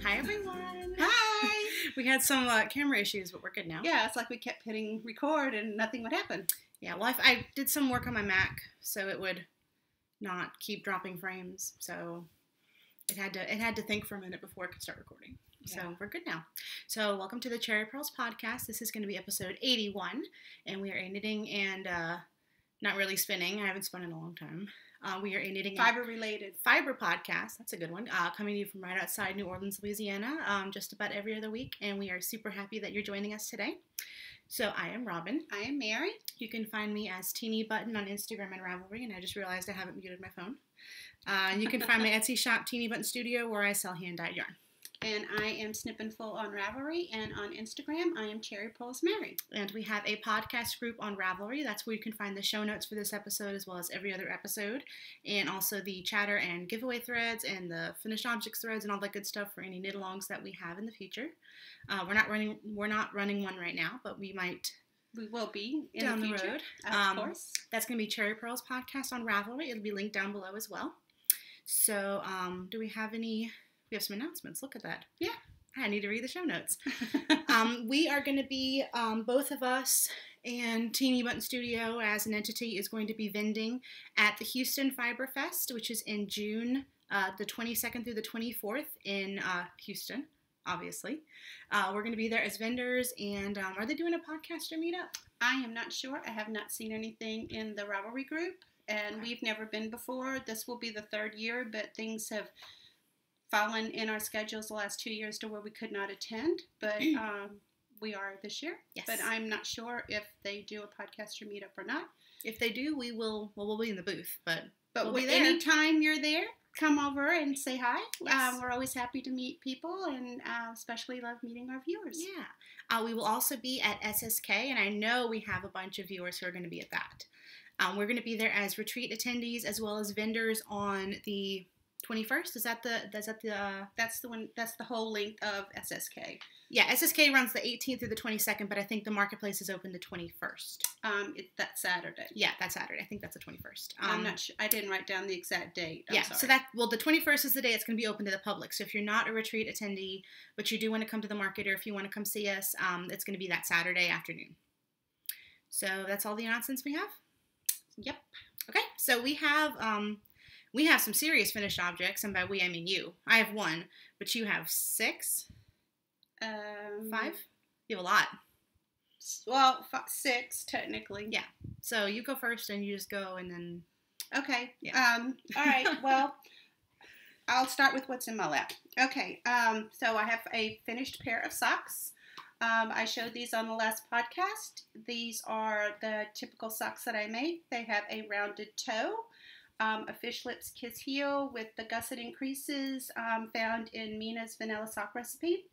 Hi, everyone. Hi. We had some camera issues, but we're good now. Yeah, it's like we kept hitting record and nothing would happen. Yeah, well, I did some work on my Mac, so it would not keep dropping frames. So it had to think for a minute before it could start recording. Yeah. So we're good now. So welcome to the Cherry Purls podcast. This is going to be episode 81, and we are knitting and not really spinning. I haven't spun in a long time. We are a knitting fiber-related fiber podcast. That's a good one. Coming to you from right outside New Orleans, Louisiana, just about every other week, and we are super happy that you're joining us today. So I am Robin. I am Mary. You can find me as Teenybutton on Instagram and Ravelry, and I just realized I haven't muted my phone. You can find my Etsy shop, Teenybutton Studio, where I sell hand-dyed yarn. And I am Snippin' Full on Ravelry, and on Instagram, I am Cherry Purls Mary. And we have a podcast group on Ravelry. That's where you can find the show notes for this episode, as well as every other episode, and also the chatter and giveaway threads, and the finished objects threads, and all that good stuff for any knit-alongs that we have in the future. We're not running one right now, but we might. We will be in down the future, road. Of course. That's going to be Cherry Purls podcast on Ravelry. It'll be linked down below as well. So, do we have any? We have some announcements. Look at that. Yeah. I need to read the show notes. We are going to be, both of us and Teenybutton Studio as an entity is going to be vending at the Houston Fiber Fest, which is in June, the 22nd through the 24th in Houston, obviously. We're going to be there as vendors, and are they doing a podcaster meetup? I am not sure. I have not seen anything in the Ravelry group, and we've never been before. This will be the third year, but things have fallen in our schedules the last 2 years to where we could not attend, but we are this year. Yes. But I'm not sure if they do a podcaster meetup or not. If they do, we'll be in the booth, but we'll be there. Anytime you're there, come over and say hi. Yes. We're always happy to meet people, and especially love meeting our viewers. Yeah. We will also be at SSK, and I know we have a bunch of viewers who are going to be at that. We're going to be there as retreat attendees as well as vendors on the 21st. That's the one. That's the whole length of SSK. Yeah, SSK runs the 18th through the 22nd, but I think the marketplace is open the 21st. That's Saturday. Yeah, that's Saturday. I think that's the 21st. I'm not sure. I didn't write down the exact date. I'm sorry. So the 21st is the day it's going to be open to the public. So if you're not a retreat attendee, but you do want to come to the market, or if you want to come see us, it's going to be that Saturday afternoon. So that's all the announcements we have. Yep. Okay. So we have some serious finished objects, and by we I mean you. I have one, but you have 6? 5? You have a lot. Well, 6 technically. Yeah. So you go first, and you just go, and then. Okay. Yeah. All right. Well, I'll start with what's in my lap. Okay. So I have a finished pair of socks. I showed these on the last podcast. These are the typical socks that I make. They have a rounded toe. A fish lips kiss heel with the gusset increases found in Mina's vanilla sock recipe.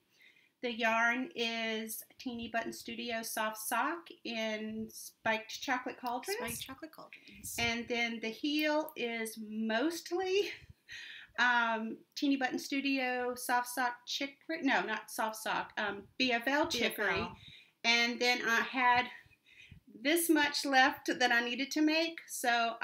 The yarn is Teenybutton Studio soft sock in spiked chocolate cauldrons. And then the heel is mostly Teenybutton Studio soft sock chicory. No, not soft sock. BFL chicory. And then I had this much left that I needed to make. So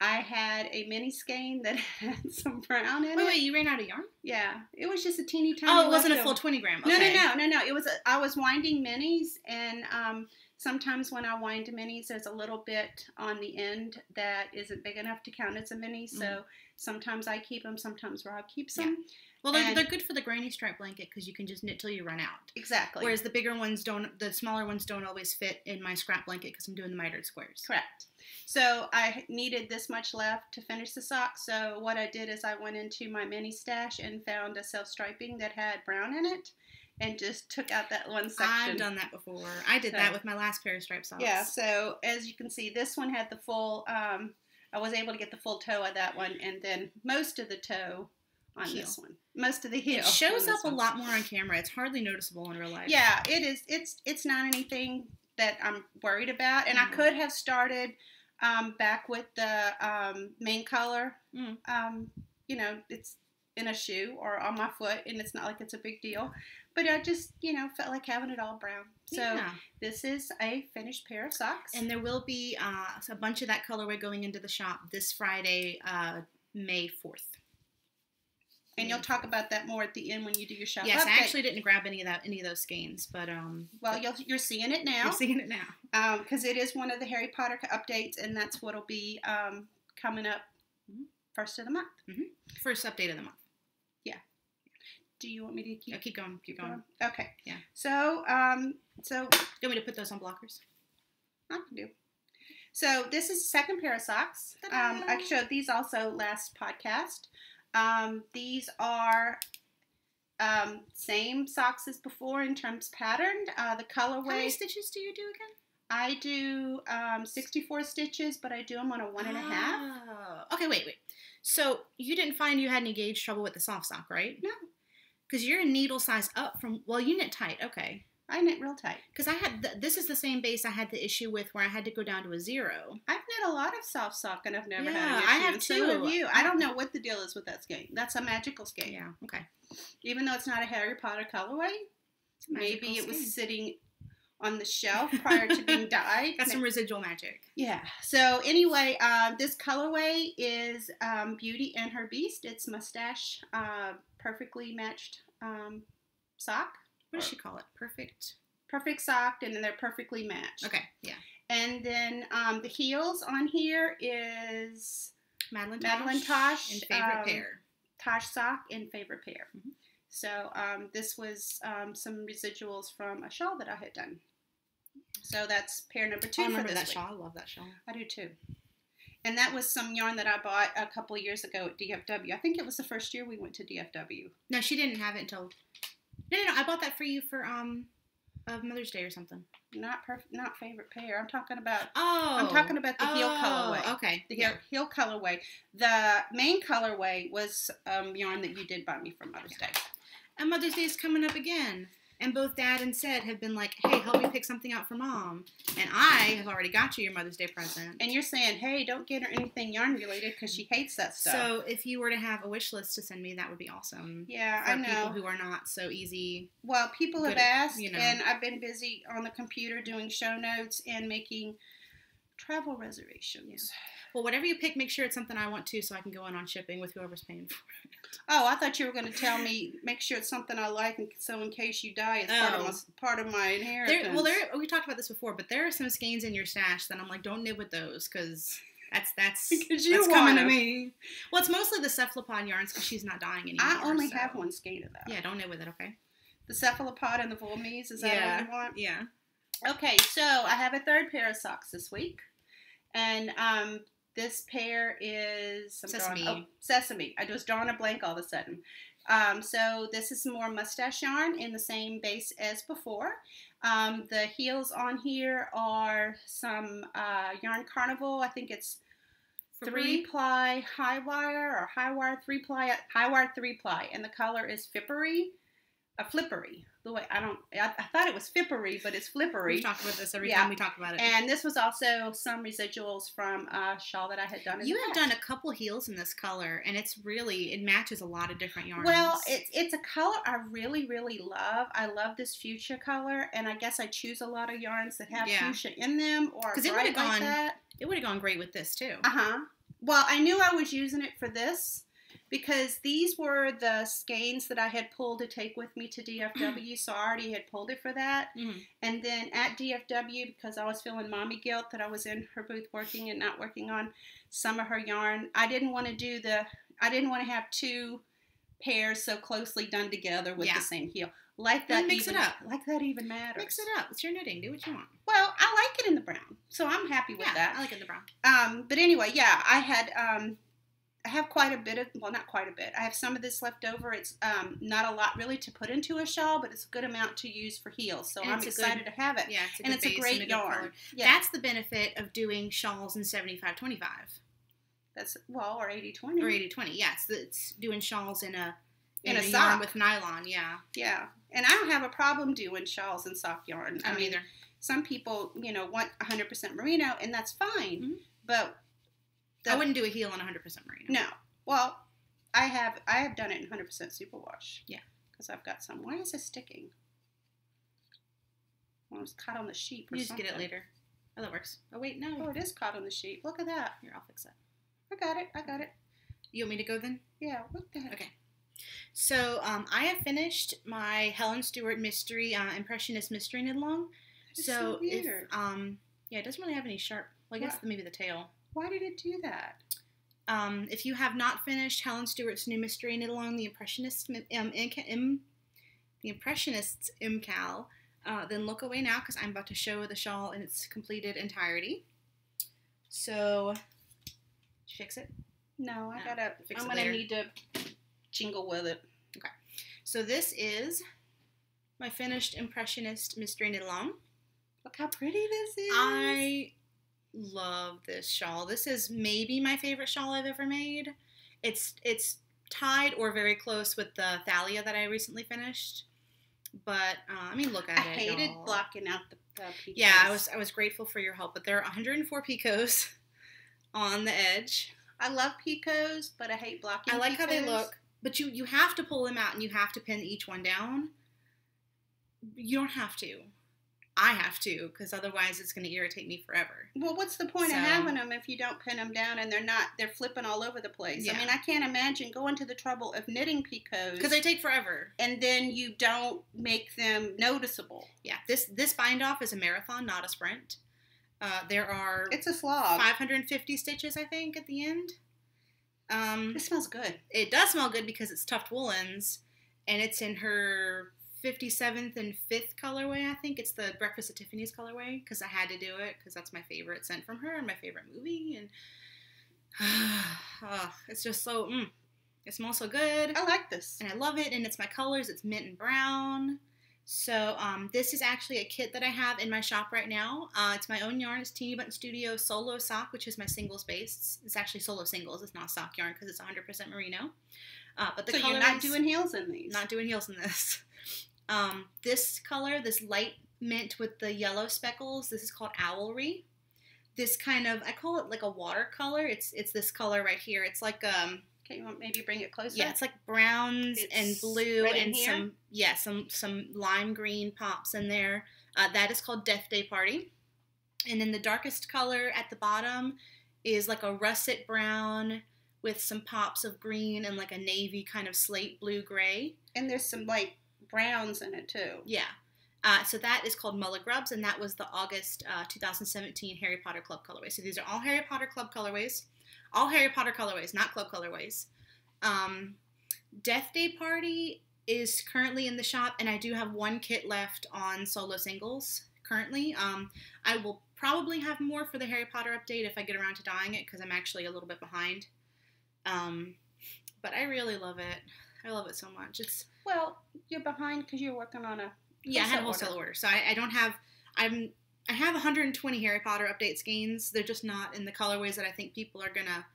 I had a mini skein that had some brown in it. Wait, you ran out of yarn? Yeah, it was just a teeny tiny. Oh, it wasn't a full 20 gram. Okay. No. It was. I was winding minis, and sometimes when I wind minis, there's a little bit on the end that isn't big enough to count as a mini. So sometimes I keep them, sometimes Rob keeps them. Yeah. Well, they're good for the granny stripe blanket because you can just knit till you run out. Exactly. Whereas the smaller ones don't always fit in my scrap blanket because I'm doing the mitered squares. Correct. So I needed this much left to finish the sock. So what I did is I went into my mini stash and found a self-striping that had brown in it and just took out that one section. I've done that before. I did that with my last pair of striped socks. Yeah, so as you can see, this one had the full, I was able to get the full toe of that one, and then most of the toe on this one. Most of the heel. It shows up a lot more on camera. It's hardly noticeable in real life. Yeah, it is. It's not anything that I'm worried about, and I could have started back with the main color. It's in a shoe or on my foot, and it's not like it's a big deal. But I just, felt like having it all brown. So this is a finished pair of socks. And there will be a bunch of that colorway going into the shop this Friday, May 4th. And you'll talk about that more at the end when you do your shop Yes, update. I actually didn't grab any of those skeins, but well, you're seeing it now. You're seeing it now. Because it is one of the Harry Potter updates, and that's what'll be coming up first of the month. Mm-hmm. First update of the month. Yeah. Do you want me to keep? Keep going. Keep going. Okay. Yeah. So do you want me to put those on blockers? I can do. So this is the second pair of socks. I showed these also last podcast. These are same socks as before in terms patterned. The colorway. How many stitches do you do again? I do 64 stitches, but I do them on a 1.5. Okay, wait. So you didn't find you had any gauge trouble with the soft sock, right? No. Because you're a needle size up from, well, you knit tight, okay. I knit real tight. Because I had, this is the same base I had the issue with where I had to go down to a 0. I've knit a lot of soft sock and I've never had an issue. I have too. So have you. I don't know what the deal is with that skein. That's a magical skein. Yeah, okay. Even though it's not a Harry Potter colorway, maybe it was sitting on the shelf prior to being dyed. Got some residual magic. Yeah. So anyway, this colorway is Beauty and Her Beast. It's mustache, perfectly matched sock. What does she call it? Perfect sock, and then they're perfectly matched. Okay, yeah. And then the heels on here is Madeline Tosh and favorite pair. Tosh sock and favorite pair. Mm-hmm. So this was some residuals from a shawl that I had done. So that's pair number 2 for this that week. shawl. I love that shawl. I do too. And that was some yarn that I bought a couple of years ago at DFW. I think it was the first year we went to DFW. No, she didn't have it until... No. I bought that for you for Mother's Day or something. Not favorite pair. I'm talking about. Oh. I'm talking about the heel colorway. Okay. The heel colorway. The main colorway was yarn that you did buy me for Mother's Day. And Mother's Day is coming up again. And both Dad and Sid have been like, hey, help me pick something out for Mom. And I have already got you your Mother's Day present. And you're saying, hey, don't get her anything yarn related because she hates that stuff. So if you were to have a wish list to send me, that would be awesome. Yeah, I know. For people who are not so easy. Well, people have asked, and I've been busy on the computer doing show notes and making travel reservations. Yeah. Well, whatever you pick, make sure it's something I want to so I can go on shipping with whoever's paying for it. Oh, I thought you were going to tell me, make sure it's something I like, and so in case you die, it's part of my inheritance. We talked about this before, but there are some skeins in your stash that I'm like, don't knit with those, because that's coming to me. Well, it's mostly the cephalopod yarns, because she's not dying anymore. I only have one skein of that. Yeah, don't knit with it, okay? The cephalopod and the Volmise, is that what you want? Yeah. Okay, so I have a third pair of socks this week, and this pair is Sesame. I was drawing a blank all of a sudden. So this is more mustache yarn in the same base as before. The heels on here are some Yarn Carnival. I think it's 3-ply high wire or high wire 3-ply, and the color is Flippery. The way I thought it was Fippery, but it's Flippery. We talk about this every time we talk about it. And this was also some residuals from a shawl that I had done. You have done a couple heels in this color, and it matches a lot of different yarns. Well, it's a color I really, really love. I love this fuchsia color, and I guess I choose a lot of yarns that have fuchsia in them or bright like that. It would have gone great with this too. Well, I knew I was using it for this, because these were the skeins that I had pulled to take with me to DFW, so I already had pulled it for that. Mm-hmm. And then at DFW, because I was feeling mommy guilt that I was in her booth working and not working on some of her yarn, I didn't want to have 2 pairs so closely done together with the same heel. Like that, mix it up. Like that even matters. Mix it up. It's your knitting. Do what you want. Well, I like it in the brown, so I'm happy with that. I like it in the brown. But anyway, I have quite a bit of, well, not quite a bit. I have some of this left over. It's not a lot really to put into a shawl, but it's a good amount to use for heels. So I'm excited to have it. Yeah, it's a great yarn. Yeah. That's the benefit of doing shawls in 75-25. That's, or 80-20. Or 80-20, yes. It's doing shawls in a sock yarn with nylon, yeah. Yeah. And I don't have a problem doing shawls in sock yarn. I mean, either. Some people, want 100% merino, and that's fine. Mm-hmm. But I wouldn't do a heel on 100% merino. No. Well, I have done it in 100% superwash. Yeah. Because I've got some. Why is this sticking? Well, it's caught on the sheep or something. You just get it later. Oh, that works. Oh, wait, no. Oh, it is caught on the sheep. Look at that. Here, I'll fix it. I got it. You want me to go then? Yeah. What the heck? Okay. So I have finished my Helen Stewart mystery, Impressionist mystery knit along. That's so weird. Yeah, it doesn't really have any sharp. Well, I guess maybe the tail. Why did it do that? If you have not finished Helen Stewart's new mystery knit along, the Impressionists MCAL, then look away now because I'm about to show the shawl in its completed entirety. So, did you fix it? No, I'm gonna need to jingle with it. Okay. So this is my finished Impressionist mystery knit along. Look how pretty this is. I love this shawl. This is maybe my favorite shawl I've ever made. It's tied or very close with the Thalia that I recently finished. But I mean, look at it. I hated y'all. blocking out the picots. Yeah, I was grateful for your help. But there are 104 picots on the edge. I love picots, but I hate blocking. I like how they look, but you have to pull them out and you have to pin each one down. You don't have to. I have to, because otherwise it's going to irritate me forever. Well, what's the point of having them if you don't pin them down and they're flipping all over the place? Yeah. I mean, I can't imagine going to the trouble of knitting picots. Because they take forever. And then you don't make them noticeable. Yeah, this bind off is a marathon, not a sprint. There are... It's a slog. 550 stitches, I think, at the end. It smells good. It does smell good because it's Tuft Woolens, and it's in her 57th and 5th colorway, I think. It's the Breakfast at Tiffany's colorway, because I had to do it, because that's my favorite scent from her and my favorite movie, and it's just so, it smells so good. I like this. And I love it, and it's my colors. It's mint and brown. So this is actually a kit that I have in my shop right now. It's my own yarn. It's Teenybutton Studio Solo Sock, which is my singles base. It's actually solo singles. It's not sock yarn because it's 100% merino. But the so colors, you're not doing heels in these? Not doing heels in this. This color, this light mint with the yellow speckles, this is called Owlry. This kind of, I call it like a watercolor. It's this color right here. It's like Okay, you want maybe bring it closer? Yeah, it's like browns and blue and here? some lime green pops in there. That is called Death Day Party. And then the darkest color at the bottom is like a russet brown with some pops of green and like a navy kind of slate blue gray. And there's some like browns in it too. Yeah. So that is called Mulligrubs, and that was the August 2017 Harry Potter Club colorway. So these are all Harry Potter Club colorways. All Harry Potter colorways, not club colorways. Death Day Party is currently in the shop, and I do have one kit left on solo singles currently. I will probably have more for the Harry Potter update if I get around to dyeing it, because I'm actually a little bit behind. But I really love it. I love it so much. Well, you're behind because you're working on a I had a wholesale order, so I don't have. I have 120 Harry Potter update skeins. They're just not in the colorways that I think people are gonna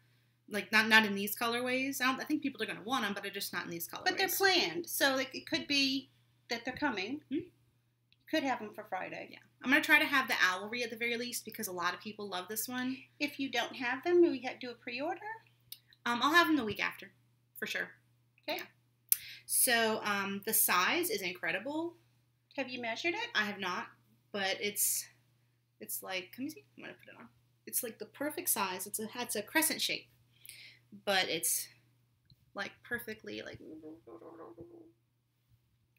like. Not in these colorways. I think people are gonna want them, but they're just not in these colorways. But they're planned, so it could be that they're coming. Hmm? Could have them for Friday. Yeah, I'm gonna try to have the Owlry at the very least because a lot of people love this one. If you don't have them, we do a pre-order. I'll have them the week after, for sure. Okay. Yeah. So the size is incredible. Have you measured it? I have not, but it's like, can you see? I'm gonna put it on. It's like the perfect size. It's a crescent shape, but it's like perfectly like.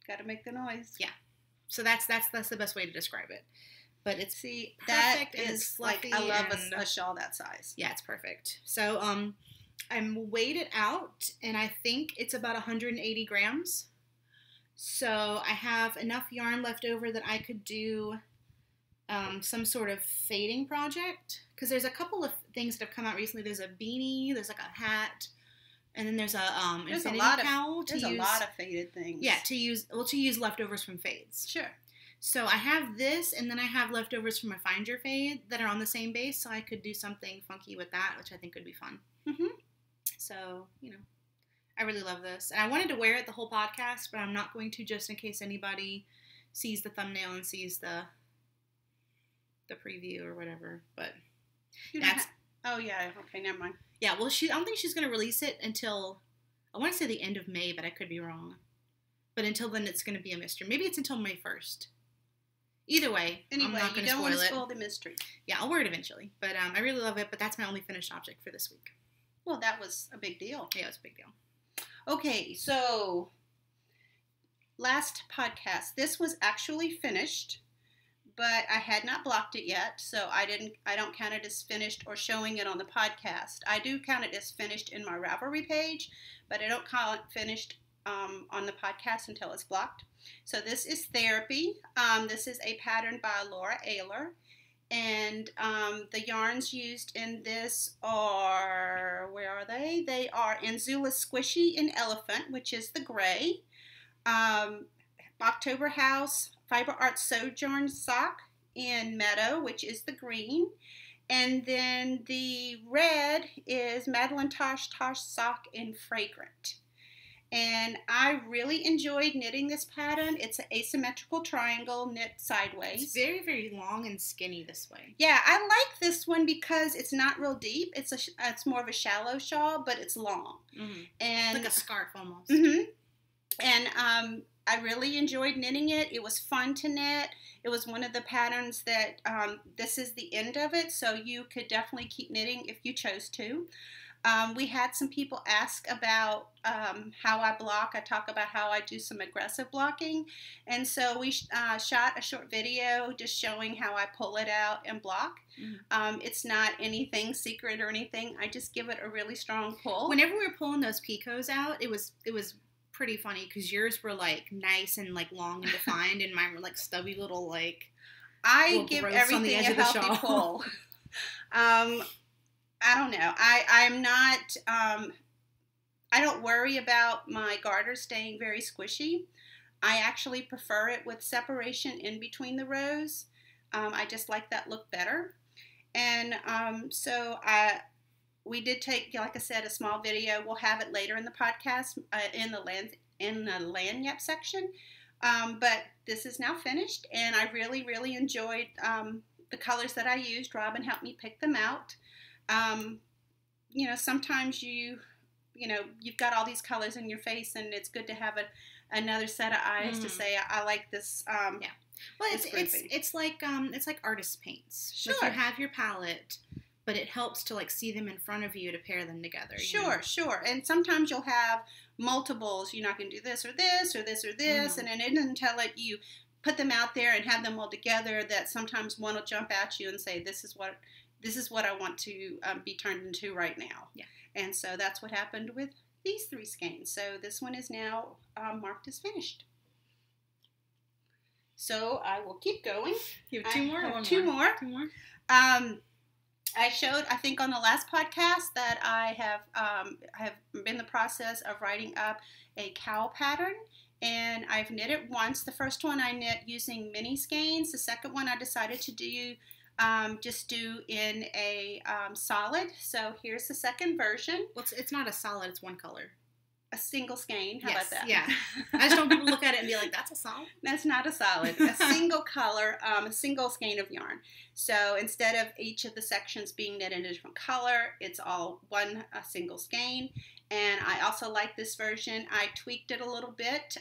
Got to make the noise. Yeah. So that's the best way to describe it. But it's perfect that and is fluffy. Like I love a shawl that size. Yeah, it's perfect. So I'm weighed it out, and I think it's about 180 grams. So I have enough yarn left over that I could do some sort of fading project. Because there's a couple of things that have come out recently. There's a beanie, there's like a hat, and then there's a infinity cowl. There's a lot of faded things. Yeah, to use leftovers from fades. Sure. So I have this, and then I have leftovers from a Find Your Fade that are on the same base, so I could do something funky with that, which I think would be fun. Mm-hmm. So, I really love this. And I wanted to wear it the whole podcast, but I'm not going to just in case anybody sees the thumbnail and sees the preview or whatever. But that's... Oh, yeah. Okay, never mind. Yeah, well, I don't think she's going to release it until, I want to say the end of May, but I could be wrong. But until then, it's going to be a mystery. Maybe it's until May 1st. Either way, anyway, I'm not going to spoil it. You don't want to spoil the mystery. Yeah, I'll wear it eventually. But I really love it, but that's my only finished object for this week. Well, that was a big deal. Yeah, it was a big deal. Okay, so last podcast, this was actually finished, but I had not blocked it yet, so I don't count it as finished or showing it on the podcast. I do count it as finished in my Ravelry page, but I don't call it finished on the podcast until it's blocked. So this is Therapy. This is a pattern by Laura Ayler. And the yarns used in this are, where are they? They are Anzula Squishy in Elephant, which is the gray. October House Fiber Art Sojourn Sock in Meadow, which is the green. And then the red is Madeline Tosh Tosh Sock in Fragrant. And I really enjoyed knitting this pattern. It's an asymmetrical triangle knit sideways. It's very, very long and skinny this way. Yeah, I like this one because it's not real deep. It's more of a shallow shawl, but it's long. Mm-hmm. And like a scarf almost. Mm-hmm. And I really enjoyed knitting it. It was fun to knit. It was one of the patterns that this is the end of it, so you could definitely keep knitting if you chose to. We had some people ask about how I block. I talk about how I do some aggressive blocking. And so we shot a short video just showing how I pull it out and block. Mm-hmm. It's not anything secret or anything. I just give it a really strong pull. Whenever we were pulling those picots out, it was pretty funny because yours were like nice and like long and defined, and mine were like stubby little like. I give everything a healthy pull. I don't know. I'm not, I don't worry about my garters staying very squishy. I actually prefer it with separation in between the rows. I just like that look better. And so we did take, like I said, a small video. We'll have it later in the podcast in the lanyard section. But this is now finished, and I really, really enjoyed the colors that I used. Robin helped me pick them out. You know, sometimes you've got all these colors in your face, and it's good to have another set of eyes to say, I like this. Yeah. Well, it's like artist paints. Sure. Like you have your palette, but it helps to like see them in front of you to pair them together. Sure. And sometimes you'll have multiples. You're not going to do this or this or this or this, and then until you put them out there and have them all together, that sometimes one will jump at you and say, this is what I want to be turned into right now. Yeah. And so that's what happened with these 3 skeins. So this one is now marked as finished. So I will keep going. You have 2 more? I have 2 more. 2 more? I showed, I think on the last podcast, that I have been in the process of writing up a cowl pattern. And I've knit it once. The first one I knit using mini skeins. The second one I decided to do just do in a solid. So here's the second version. Well, it's not a solid, it's one color. A single skein. How about that? Yeah. I just don't want people to look at it and be like, that's a solid? That's not a solid. A single color, a single skein of yarn. So instead of each of the sections being knit in a different color, it's all a single skein. And I also like this version. I tweaked it a little bit,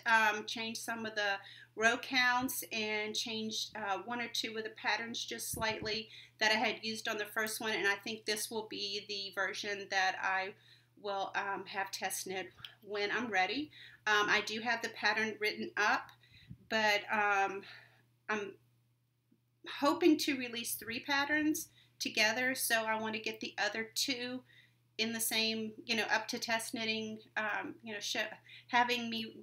changed some of the row counts, and changed 1 or 2 of the patterns just slightly that I had used on the first one. And I think this will be the version that I will have test knit when I'm ready. I do have the pattern written up, but I'm hoping to release 3 patterns together. So I want to get the other 2 in the same, up to test knitting, having me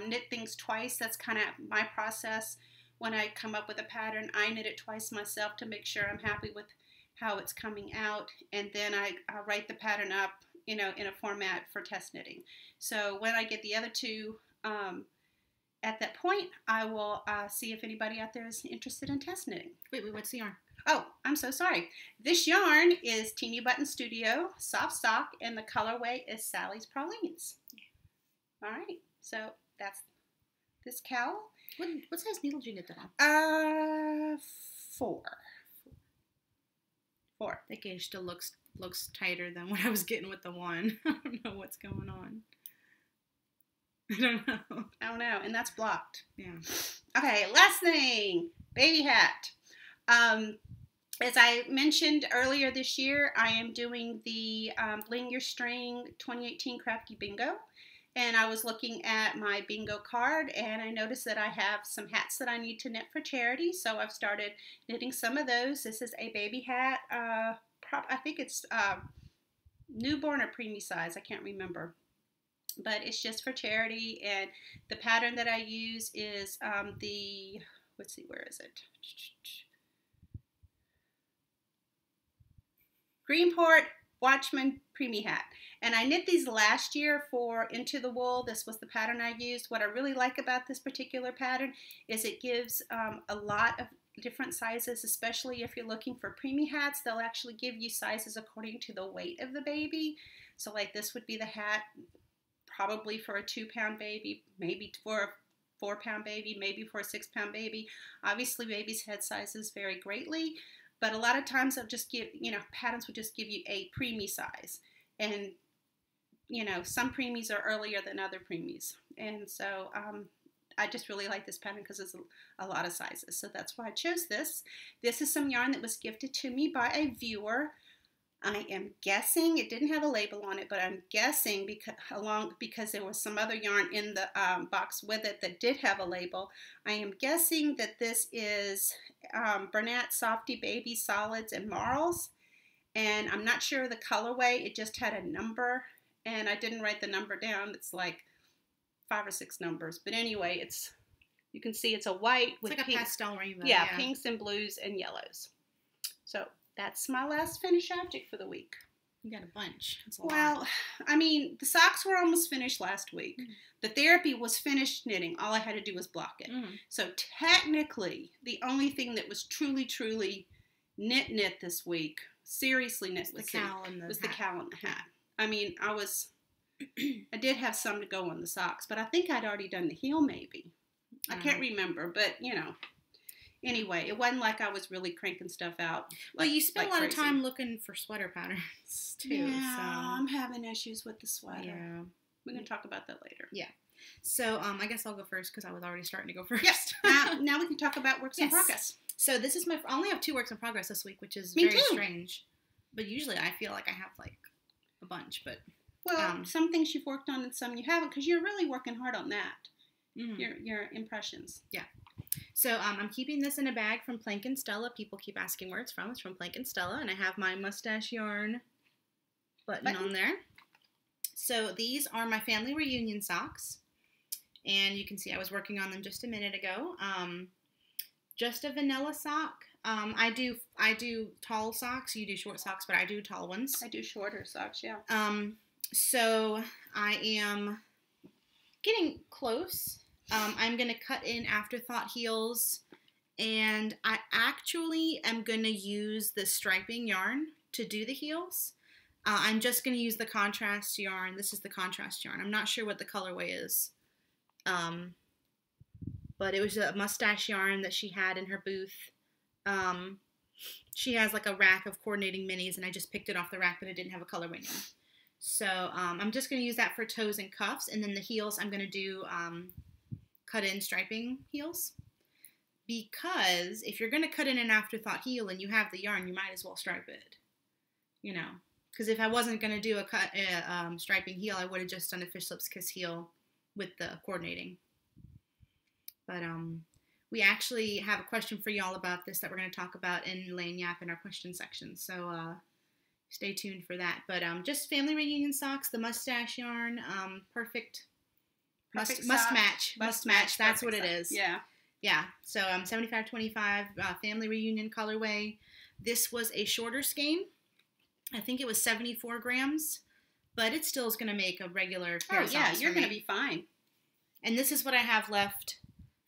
knit things twice. That's kind of my process. When I come up with a pattern, I knit it twice myself to make sure I'm happy with how it's coming out. And then I write the pattern up, in a format for test knitting. So when I get the other 2, at that point, I will see if anybody out there is interested in test knitting. Wait, what's the yarn? Oh, I'm so sorry. This yarn is Teenybutton Studio Soft Sock, and the colorway is Sally's Pralines. All right, so that's this cowl. What size needle did you knit that on? 4. That gauge still looks tighter than what I was getting with the 1. I don't know what's going on. I don't know, and that's blocked. Yeah. Okay, last thing, baby hat. As I mentioned earlier this year, I am doing the Bling Your String 2018 Crafty Bingo, And I was looking at my bingo card, and I noticed that I have some hats that I need to knit for charity, so I've started knitting some of those. This is a baby hat. I think it's newborn or preemie size. I can't remember. But it's just for charity, and the pattern that I use is let's see, where is it? Greenport Watchman preemie hat. And I knit these last year for Into the Wool. This was the pattern I used. What I really like about this particular pattern is it gives a lot of different sizes, especially if you're looking for preemie hats. They'll actually give you sizes according to the weight of the baby. So like this would be the hat probably for a 2-pound baby, maybe for a 4-pound baby, maybe for a 6-pound baby. Obviously babies' head sizes vary greatly, but a lot of times they'll just give, patterns would just give you a preemie size. And, some preemies are earlier than other preemies. And so I just really like this pattern because it's a lot of sizes. So that's why I chose this. This is some yarn that was gifted to me by a viewer. I am guessing, it didn't have a label on it, but I'm guessing because there was some other yarn in the box with it that did have a label. I am guessing that this is Bernat Softy Baby Solids and Marls. And I'm not sure the colorway. It just had a number, and I didn't write the number down. It's like 5 or 6 numbers. But anyway, you can see it's a white with like a pastel rainbow. Yeah, pinks and blues and yellows. So that's my last finished object for the week. You got a bunch. That's a lot. I mean, the socks were almost finished last week. Mm-hmm. The therapy was finished knitting. All I had to do was block it. Mm-hmm. So technically, the only thing that was truly knit this week, seriously knit was the cowl and the hat. I mean, I did have some to go on the socks, but I think I'd already done the heel maybe. I can't remember, but anyway, it wasn't like I was really cranking stuff out. Well, you spent a lot of time looking for sweater patterns too. Yeah, so. I'm having issues with the sweater. Yeah. We're going to talk about that later. Yeah. So I guess I'll go first because I was already starting to go first. Yes. Now we can talk about works in progress. So this is I only have 2 works in progress this week, which is very strange. But usually I feel like I have like a bunch. But some things you've worked on and some you haven't because you're really working hard on that. Mm-hmm. Your impressions. Yeah. So I'm keeping this in a bag from Plank and Stella. People keep asking where it's from. It's from Plank and Stella, and I have my mustache yarn button on there. So these are my family reunion socks, and you can see I was working on them just a minute ago. Just a vanilla sock. I do tall socks. You do short socks, but I do tall ones. I do shorter socks. Yeah. So I am getting close. I'm going to cut in afterthought heels, and I actually am going to use the striping yarn to do the heels. I'm just going to use the contrast yarn. This is the contrast yarn. I'm not sure what the colorway is, but it was a mustache yarn that she had in her booth. She has like a rack of coordinating minis, and I just picked it off the rack, but it didn't have a colorway name. So I'm just going to use that for toes and cuffs, and then the heels I'm going to do cut-in striping heels, because if you're going to cut in an afterthought heel and you have the yarn, you might as well stripe it, because if I wasn't going to do a striping heel, I would have just done a fish lips kiss heel with the coordinating. But we actually have a question for y'all about this that we're going to talk about in Lanyap in our question section, so stay tuned for that. But just family reunion socks, the mustache yarn, perfect must match. That's what it is. Yeah. Yeah. So 75-25 family reunion colorway. This was a shorter skein. I think it was 74 grams, but it still is going to make a regular pair of socks. You're going to be fine. And this is what I have left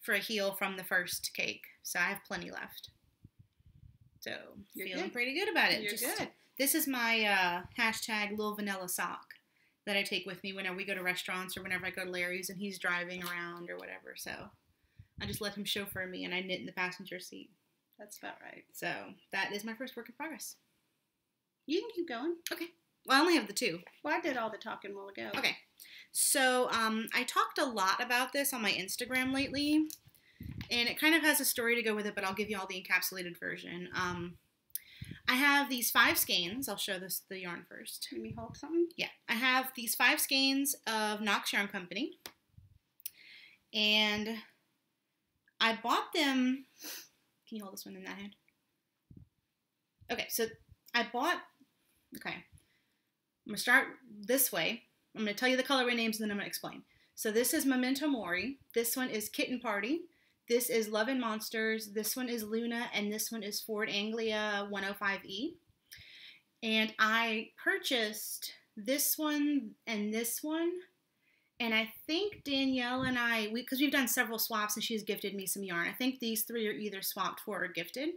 for a heel from the first cake. So I have plenty left. So feeling pretty good about it. You're good. This is my hashtag Lil Vanilla sock that I take with me whenever we go to restaurants or whenever I go to Larry's and he's driving around or whatever. So I just let him chauffeur me and I knit in the passenger seat. That's about right. So that is my first work in progress. You can keep going. Okay. Well, I only have the 2. Well, I did all the talking a while ago. Okay. So I talked a lot about this on my Instagram lately, and it kind of has a story to go with it, but I'll give you all the encapsulated version. I have these 5 skeins. I'll show the yarn first. Let me hold something. Yeah, I have these 5 skeins of Knox Yarn Company, and I bought them. Can you hold this one in that hand? Okay, so I bought. Okay, I'm gonna start this way. I'm gonna tell you the colorway names, and then I'm gonna explain. So this is Memento Mori. This one is Kitten Party. This is Love and Monsters. This one is Luna, and this one is Ford Anglia 105E. And I purchased this one and this one. And I think Danielle and I, because we've done several swaps and she's gifted me some yarn. I think these 3 are either swapped for or gifted.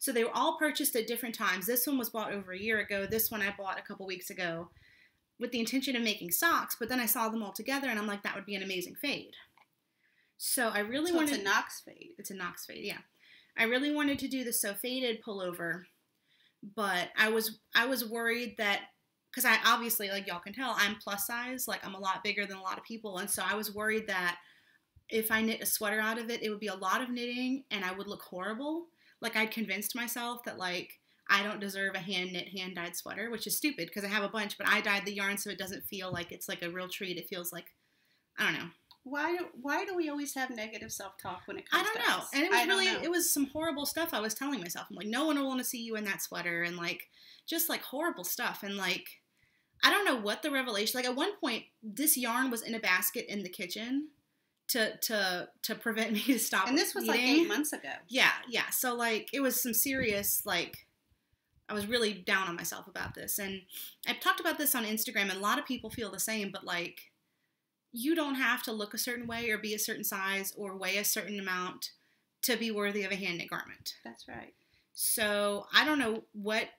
So they were all purchased at different times. This one was bought over a year ago. This one I bought a couple weeks ago with the intention of making socks. But then I saw them all together and I'm like, that would be an amazing fade. So I really wanted. It's a Knox fade. It's a Knox fade, yeah. I really wanted to do the So Faded pullover, but I was worried that, because I obviously, like y'all can tell, I'm plus size. Like, I'm a lot bigger than a lot of people, and so I was worried that if I knit a sweater out of it, it would be a lot of knitting and I would look horrible. Like, I'd convinced myself that, like, I don't deserve a hand-knit, hand-dyed sweater, which is stupid because I have a bunch, but I dyed the yarn so it doesn't feel like it's like a real treat. It feels like, I don't know. Why do we always have negative self-talk when it comes to I don't know. us? And it was some horrible stuff I was telling myself. I'm like, no one will want to see you in that sweater, and like, just like horrible stuff. And like, I don't know what the revelation, like at one point, this yarn was in a basket in the kitchen to prevent me to stop. And this was eating. like 8 months ago. Yeah. So like, it was some serious, like, I was really down on myself about this. And I've talked about this on Instagram, and a lot of people feel the same, but like, you don't have to look a certain way or be a certain size or weigh a certain amount to be worthy of a hand knit garment. That's right. So I don't know what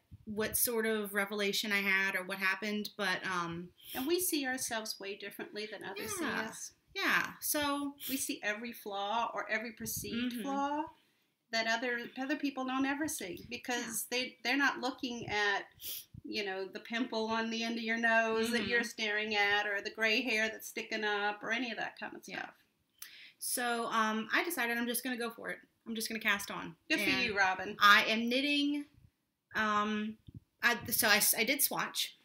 sort of revelation I had or what happened, but and we see ourselves way differently than others see us. Yeah. So we see every flaw or every perceived flaw that other people don't ever see, because they're not looking at, you know, the pimple on the end of your nose that you're staring at, or the gray hair that's sticking up, or any of that kind of stuff. Yeah. So I decided I'm just going to go for it. I'm just going to cast on. Good for you, Robin. I am knitting. I did swatch.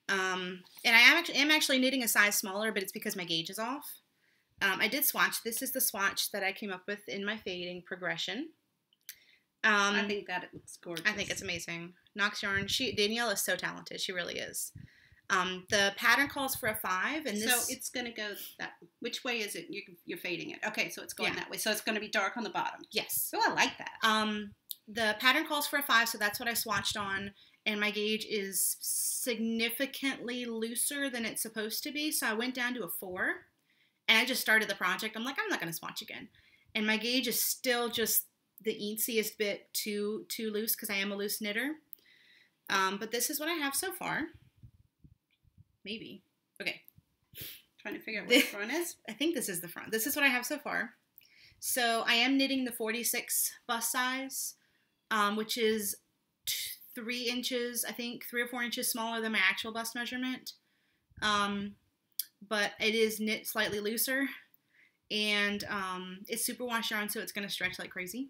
And I am actually knitting a size smaller, but it's because my gauge is off. I did swatch. This is the swatch that I came up with in my fading progression. I think that it looks gorgeous. I think it's amazing. Knox Yarn. Danielle is so talented. She really is. The pattern calls for a 5, and this. So it's gonna go that. Which way is it? You're fading it. Okay, so it's going that way. So it's gonna be dark on the bottom. Yes. Oh, I like that. The pattern calls for a 5, so that's what I swatched on, and my gauge is significantly looser than it's supposed to be. So I went down to a 4, and I just started the project. I'm like, I'm not gonna swatch again, and my gauge is still just the eetsiest bit too loose because I am a loose knitter. But this is what I have so far. Maybe. Okay. Trying to figure out what the front is. I think this is the front. This is what I have so far. So I am knitting the 46 bust size, which is 3 inches, I think 3 or 4 inches smaller than my actual bust measurement. But it is knit slightly looser, and it's superwash yarn, so it's going to stretch like crazy.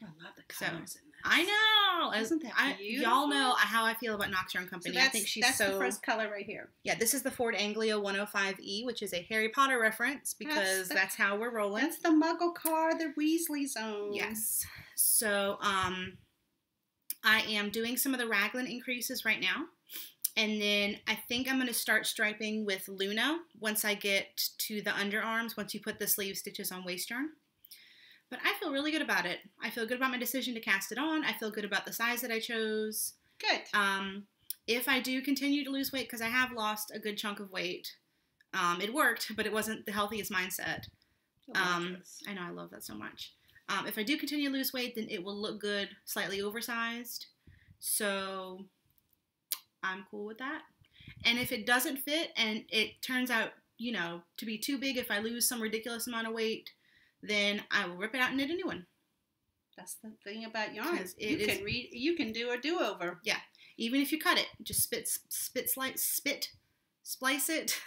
I love the colors in this. I know. Isn't that beautiful? Y'all know how I feel about Knox Yarn Company. So I think that's the first color right here. Yeah, this is the Ford Anglia 105E, which is a Harry Potter reference because that's how we're rolling. That's the Muggle car the Weasleys own. Yes. So I am doing some of the raglan increases right now. And then I think I'm going to start striping with Luna once I get to the underarms, once you put the sleeve stitches on waist yarn. But I feel really good about it. I feel good about my decision to cast it on. I feel good about the size that I chose. Good. If I do continue to lose weight, because I have lost a good chunk of weight, it worked, but it wasn't the healthiest mindset. I know, I love that so much. If I do continue to lose weight, then it will look good, slightly oversized. So I'm cool with that. And if it doesn't fit and it turns out, you know, to be too big, if I lose some ridiculous amount of weight, then I will rip it out and knit a new one. That's the thing about yarn. You can do a do-over. Yeah. Even if you cut it, just splice it,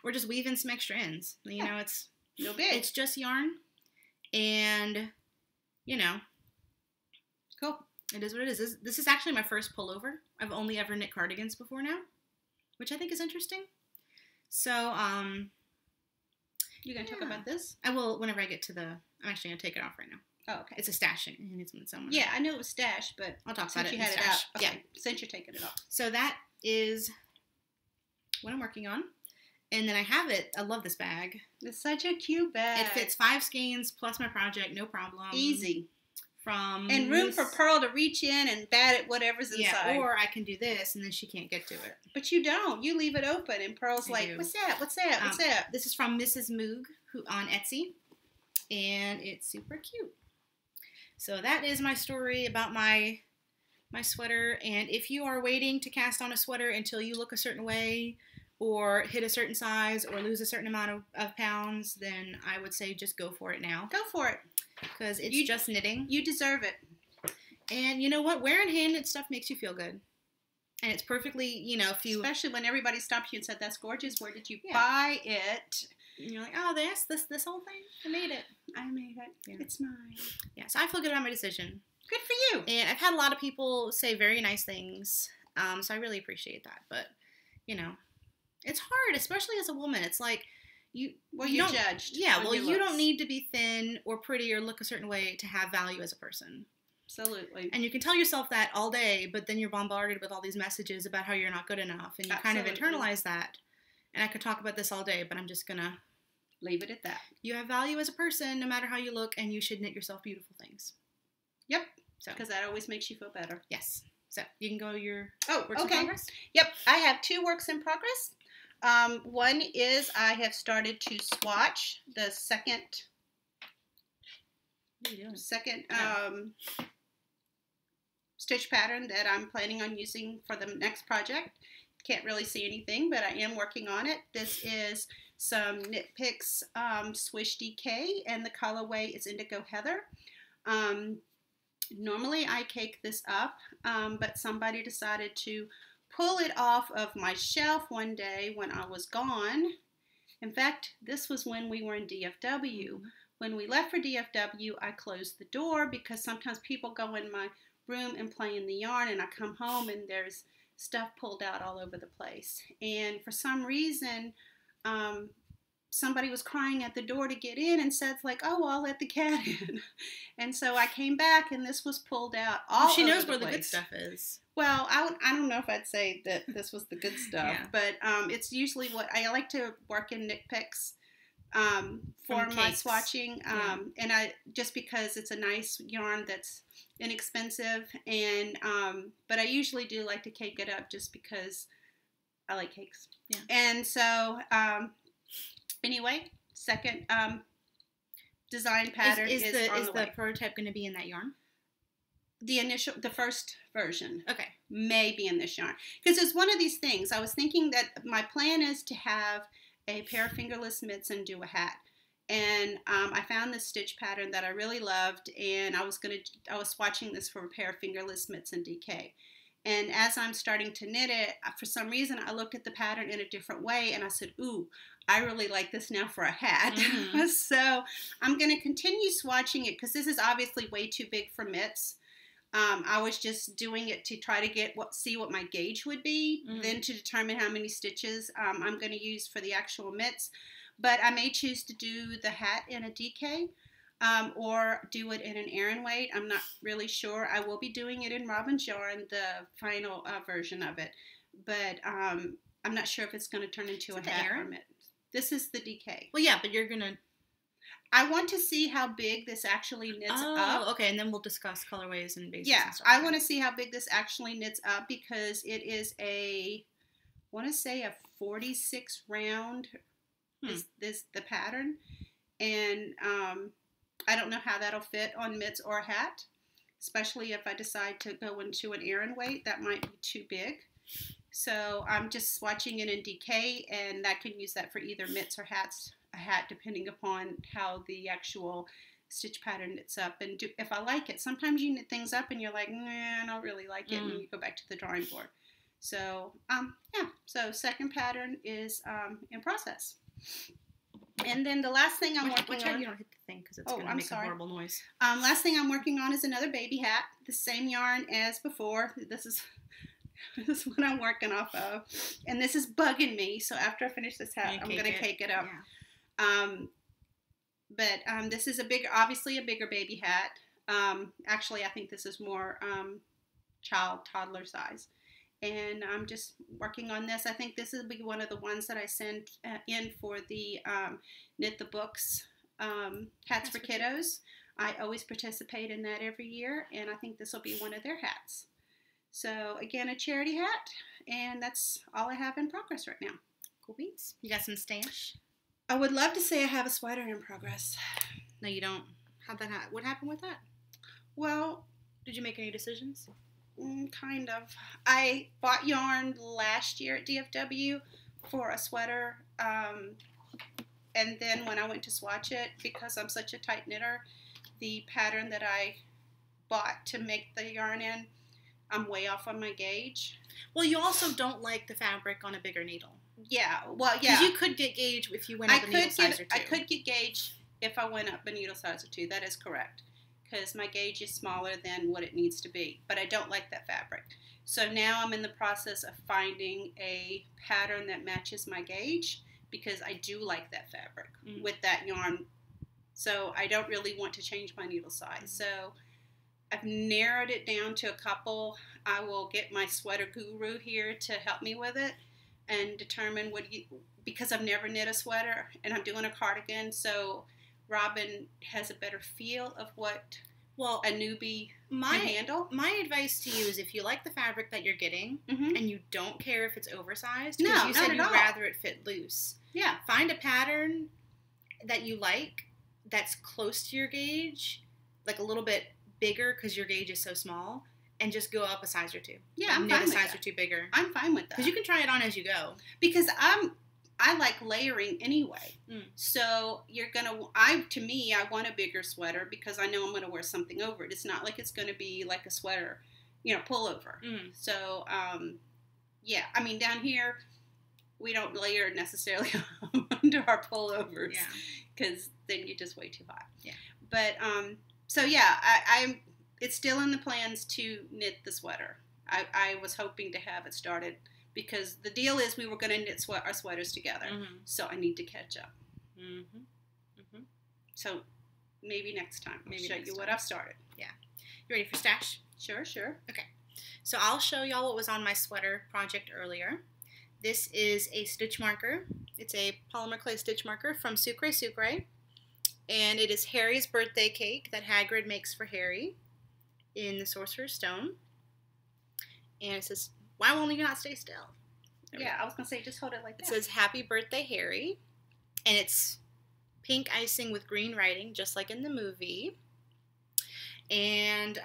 or just weave in some extra ends. You know, it's no big. It's just yarn, and you know, cool. It is what it is. This is actually my first pullover. I've only ever knit cardigans before now, which I think is interesting. So, You gonna talk about this? I will whenever I get to the. I'm actually gonna take it off right now. Oh, okay. It's a stashing. It's somewhere. Yeah, I knew it was stash, but I'll talk about it. You had stash. it out. Okay. Yeah. Since you're taking it off. So that is what I'm working on, and then I have it. I love this bag. It's such a cute bag. It fits 5 skeins plus my project, no problem. Easy. And room for Pearl to reach in and bat at whatever's inside. Yeah, or I can do this, and then she can't get to it. But you don't. You leave it open, and Pearl's like, "What's that? What's that? What's that?" This is from Mrs. Moog, who on Etsy, and it's super cute. So that is my story about my sweater. And if you are waiting to cast on a sweater until you look a certain way, or hit a certain size, or lose a certain amount of pounds, then I would say just go for it now. Go for it. Because it's just knitting. You deserve it. And you know what? Wearing hand-knit stuff makes you feel good. And it's perfectly, if you... Especially when everybody stopped you and said, that's gorgeous. Where did you buy it? And you're like, oh, this whole thing? I made it. I made it. Yeah. It's mine. Yeah, so I feel good about my decision. Good for you. And I've had a lot of people say very nice things. So I really appreciate that. But, it's hard, especially as a woman. It's like... You're judged. Yeah, well, you don't need to be thin or pretty or look a certain way to have value as a person. Absolutely. And you can tell yourself that all day, but then you're bombarded with all these messages about how you're not good enough, and you kind of internalize that. And I could talk about this all day, but I'm just going to leave it at that. You have value as a person, no matter how you look, and you should knit yourself beautiful things. Yep. Because that always makes you feel better. Yes. So you can go your works in progress? Yep. I have 2 works in progress. One is I have started to swatch the second stitch pattern that I'm planning on using for the next project. Can't really see anything, but I am working on it. This is some Knit Picks Swish DK, and the colorway is Indigo Heather. Normally I cake this up, but somebody decided to pull it off of my shelf one day when I was gone. In fact, this was when we were in DFW. When we left for DFW, I closed the door because sometimes people go in my room and play in the yarn, and I come home and there's stuff pulled out all over the place. And for some reason, somebody was crying at the door to get in and said, like, oh, I'll let the cat in. And so I came back and this was pulled out all over the place. She knows where the good stuff is. Well, I don't know if I'd say that this was the good stuff, but it's usually what I like to work in Knit Picks for my swatching. And just because it's a nice yarn that's inexpensive, and but I usually do like to cake it up just because I like cakes. Yeah. And so anyway, second design pattern is the prototype going to be in that yarn? The first version. Okay. May be in this yarn. Because it's one of these things. I was thinking that my plan is to have a pair of fingerless mitts and do a hat. And I found this stitch pattern that I really loved, and I was swatching this for a pair of fingerless mitts and DK. And as I'm starting to knit it, for some reason I looked at the pattern in a different way, and I said, ooh, I really like this now for a hat. Mm-hmm. So I'm going to continue swatching it because this is obviously way too big for mitts. I was just doing it to try to see what my gauge would be, then to determine how many stitches I'm going to use for the actual mitts. But I may choose to do the hat in a DK or do it in an Aran weight. I'm not really sure. I will be doing it in Robin's yarn, the final version of it. But I'm not sure if it's going to turn into a hat or mitt. This is the DK. Well, yeah, but you're going to... I want to see how big this actually knits up. Oh, okay, and then we'll discuss colorways and bases. Yeah, and stuff. I want to see how big this actually knits up because it is I want to say a 46 round is the pattern. And I don't know how that'll fit on mitts or a hat, especially if I decide to go into an Aran weight. That might be too big. So I'm just swatching it in DK, and I can use that for either mitts or hats. A hat depending upon how the actual stitch pattern knits up, and if I like it. Sometimes you knit things up and you're like, nah, I don't really like it, and you go back to the drawing board. So yeah, so second pattern is in process. And then the last thing I'm working Watch out on. you don't hit the thing because it's going to make a horrible noise. Last thing I'm working on is another baby hat. The same yarn as before. This is what I'm working off of. And this is bugging me. So after I finish this hat, I'm going to cake it up. Yeah. This is obviously a bigger baby hat. Actually, I think this is more toddler size. And I'm just working on this. I think this will be one of the ones that I send in for the Knit the Books Hats for Kiddos. I always participate in that every year, and I think this will be one of their hats. So, again, a charity hat, and that's all I have in progress right now. Cool beans. You got some stash? I would love to say I have a sweater in progress. No, you don't. What happened with that? Well, did you make any decisions? Kind of. I bought yarn last year at DFW for a sweater, and then when I went to swatch it, because I'm such a tight knitter, the pattern that I bought to make the yarn in, I'm way off on my gauge. Well, you also don't like the fabric on a bigger needle. Yeah, well, yeah. Because you could get gauge if you went up a needle size or two. I could get gauge if I went up a needle size or two. That is correct. Because my gauge is smaller than what it needs to be. But I don't like that fabric. So now I'm in the process of finding a pattern that matches my gauge, because I do like that fabric with that yarn. So I don't really want to change my needle size. So I've narrowed it down to a couple. I will get my sweater guru here to help me with it and determine because I've never knit a sweater and I'm doing a cardigan, so Robin has a better feel of what a newbie can handle. My advice to you is, if you like the fabric that you're getting and you don't care if it's oversized, because you said you'd rather it fit loose. Yeah. Find a pattern that you like that's close to your gauge, like a little bit bigger because your gauge is so small, and just go up a size or two. Yeah, I'm fine with that. Knit a size or two bigger. I'm fine with that. Because you can try it on as you go. Because I like layering anyway. So to me, I want a bigger sweater because I know I'm going to wear something over it. It's not like it's going to be like a sweater, pullover. So, yeah. I mean, down here, we don't layer necessarily under our pullovers. Yeah. Because then you're just way too hot. Yeah. But, so yeah, it's still in the plans to knit the sweater. I was hoping to have it started, because the deal is we were going to knit our sweaters together. So I need to catch up. So maybe next time I'll show you what I've started. Yeah. You ready for stash? Sure. Okay. So I'll show y'all what was on my sweater project earlier. This is a stitch marker. It's a polymer clay stitch marker from Sucre Sucre. And it is Harry's birthday cake that Hagrid makes for Harry in the Sorcerer's Stone. And it says, "Why won't you not stay still?" Yeah, I was going to say, just hold it like that. It says, "Happy Birthday, Harry." And it's pink icing with green writing, just like in the movie. And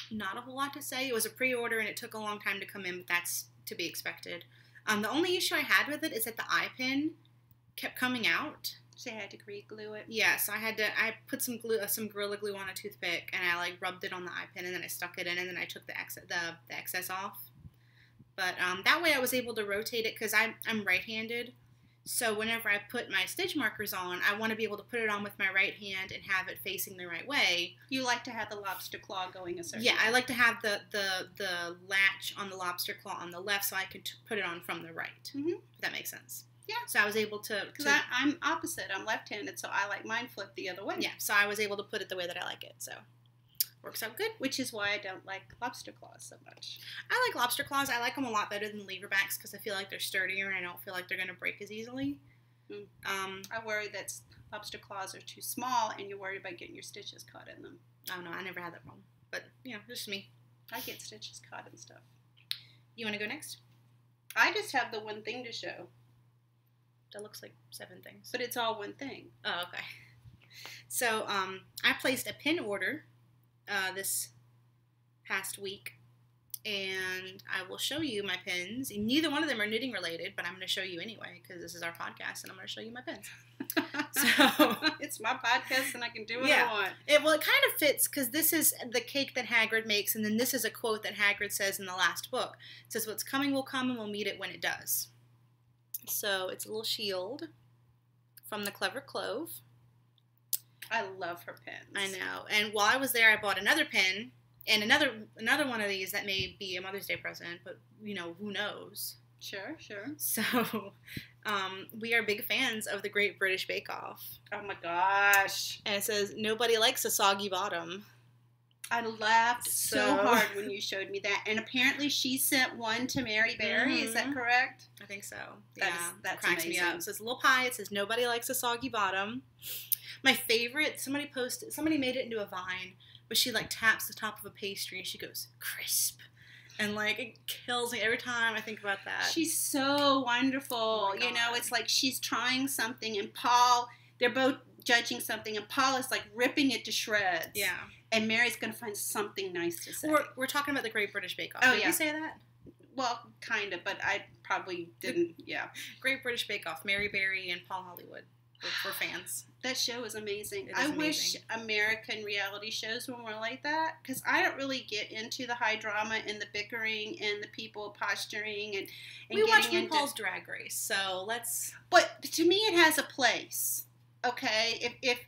not a whole lot to say. It was a pre-order and it took a long time to come in, but that's to be expected. The only issue I had with it is that the eye pin kept coming out. So I had to re-glue it. Yeah, so I put some Gorilla Glue on a toothpick, and I rubbed it on the eye pin, and then I stuck it in, and then I took the excess off. But that way I was able to rotate it, because I'm right-handed. So whenever I put my stitch markers on, I want to be able to put it on with my right hand and have it facing the right way. You like to have the lobster claw going a certain way. I like to have the latch on the lobster claw on the left, so I can put it on from the right. If that makes sense. Yeah. So I was able to... Because I'm opposite. I'm left-handed, so I like mine flipped the other way. Yeah, so I was able to put it the way that I like it, so... Works out good. Which is why I don't like lobster claws so much. I like lobster claws. I like them a lot better than leverbacks because I feel like they're sturdier and I don't feel like they're going to break as easily. I worry that lobster claws are too small and you're worried about getting your stitches caught in them. Oh, no, I never had that problem. But, just me. I get stitches caught in stuff. You want to go next? I just have the one thing to show. That looks like 7 things. But it's all one thing. Oh, okay. So, I placed a pin order this past week, and I will show you my pins. Neither one of them are knitting related, but I'm going to show you anyway because this is our podcast, and I'm going to show you my pins. So it's my podcast, and I can do what I want. It kind of fits because this is the cake that Hagrid makes, and then this is a quote that Hagrid says in the last book. It says, "What's coming will come, and we'll meet it when it does." So it's a little shield, from the Clever Clove. I love her pins. I know. And while I was there, I bought another pin and another one of these that may be a Mother's Day present, but, you know, who knows? Sure, sure. So, we are big fans of the Great British Bake Off. Oh my gosh. And it says, nobody likes a soggy bottom. I laughed so hard when you showed me that. And apparently she sent one to Mary Berry. Is that correct? I think so. That cracks amazing. me up. It says, little pie. It says, nobody likes a soggy bottom. My favorite, somebody made it into a vine, but she, like, taps the top of a pastry and she goes, crisp. And, like, it kills me every time I think about that. She's so wonderful. Oh you know, it's like she's trying something and Paul, they're both judging something and Paul is, like, ripping it to shreds. Yeah. And Mary's going to find something nice to say. We're talking about the Great British Bake Off. Oh, Did yeah. you say that? Well, kind of, but I probably didn't. Yeah. Great British Bake Off. Mary Berry and Paul Hollywood were fans. That show is amazing. It is amazing. Wish American reality shows were more like that, because I don't really get into the high drama and the bickering and the people posturing and we watch getting into RuPaul's Drag Race, so let's. But to me, it has a place. Okay, if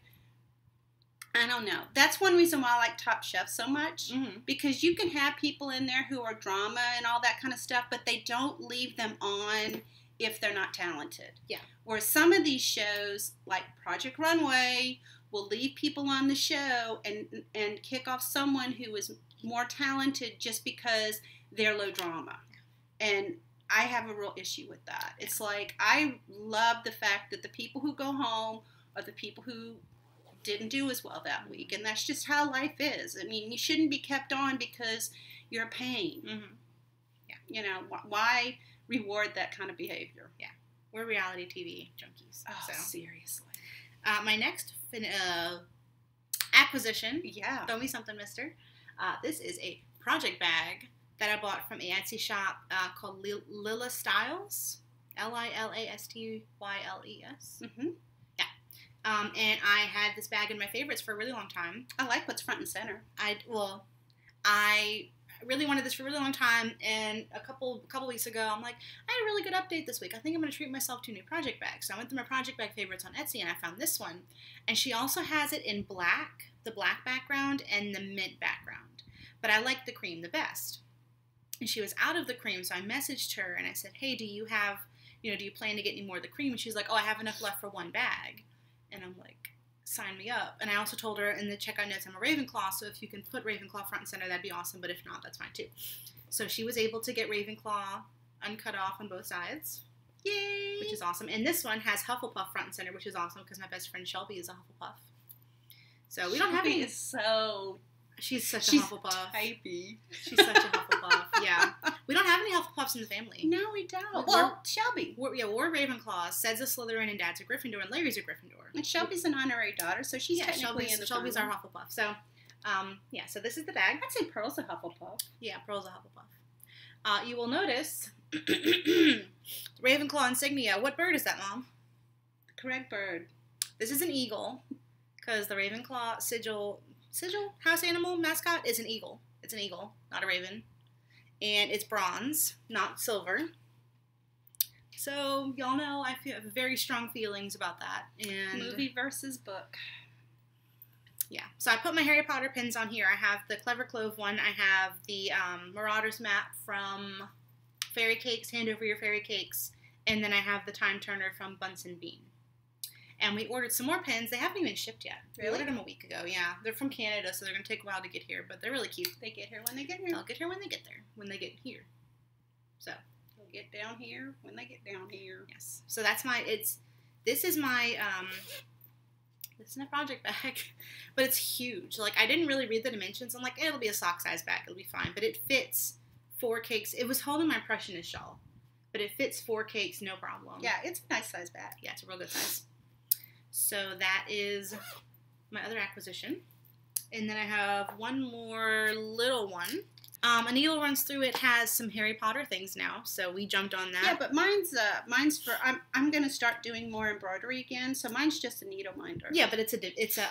I don't know, that's one reason why I like Top Chef so much, because you can have people in there who are drama and all that kind of stuff, but they don't leave them on if they're not talented. Yeah. Whereas some of these shows, like Project Runway, will leave people on the show and kick off someone who is more talented just because they're low drama. And I have a real issue with that. It's like, I love the fact that the people who go home are the people who didn't do as well that week. And that's just how life is. I mean, you shouldn't be kept on because you're a pain. Yeah. You know, why reward that kind of behavior? Yeah. We're reality TV junkies. Oh, so. Seriously. My next acquisition. Yeah. Throw me something, mister. This is a project bag that I bought from a Etsy shop called Lila Styles. Lilastyles. Mm-hmm. Yeah. And I had this bag in my favorites for a really long time. I like what's front and center. I really wanted this for a really long time, and a couple weeks ago, I'm like, I had a really good update this week. I think I'm going to treat myself to a new project bag. So I went through my project bag favorites on Etsy, and I found this one. And she also has it in black, the black background, and the mint background. But I like the cream the best. And she was out of the cream, so I messaged her, and I said, hey, do you plan to get any more of the cream? And she's like, oh, I have enough left for one bag. And I'm like, sign me up. And I also told her in the checkout notes I'm a Ravenclaw, so if you can put Ravenclaw front and center, that'd be awesome, but if not, that's fine too. So she was able to get Ravenclaw uncut off on both sides. Yay! Which is awesome. And this one has Hufflepuff front and center, which is awesome because my best friend Shelby is a Hufflepuff. So we don't have any. She's such a Hufflepuff. Typey. She's such a Hufflepuff. Yeah. We don't have any Hufflepuffs in the family. No, we don't. Well, Shelby. We're Ravenclaws. Ced's a Slytherin and Dad's a Gryffindor and Larry's a Gryffindor. And Shelby's an honorary daughter, so she's technically in the Shelby's family. our Hufflepuff. So, so this is the bag. I'd say Pearl's a Hufflepuff. Yeah, Pearl's a Hufflepuff. You will notice Ravenclaw insignia. What bird is that, Mom? The correct bird. This is an eagle, because the Ravenclaw sigil house animal mascot is an eagle. It's an eagle, not a raven. And it's bronze, not silver. So, y'all know I have very strong feelings about that. And movie versus book. Yeah. So I put my Harry Potter pins on here. I have the Clever Clove one. I have the Marauders map from Fairy Cakes, Hand Over Your Fairy Cakes. And then I have the Time Turner from Bunsen Bean. And we ordered some more pins. They haven't even shipped yet. Really? We ordered them a week ago, yeah. They're from Canada, so they're going to take a while to get here. But they're really cute. They get here when they get here. They'll get here when they get there. When they get here. So. They'll get down here when they get down here. Yes. So that's this is my project bag. But it's huge. Like, I didn't really read the dimensions. I'm like, it'll be a sock size bag. It'll be fine. But it fits 4 cakes. It was holding my Impressionist shawl. But it fits 4 cakes, no problem. Yeah, it's a nice size bag. Yeah, it's a real good size. So that is my other acquisition. And then I have one more little one. A needle runs through it, has some Harry Potter things now, so we jumped on that. Yeah, but mine's for I'm gonna start doing more embroidery again. So mine's just a needle minder. Yeah, but it's a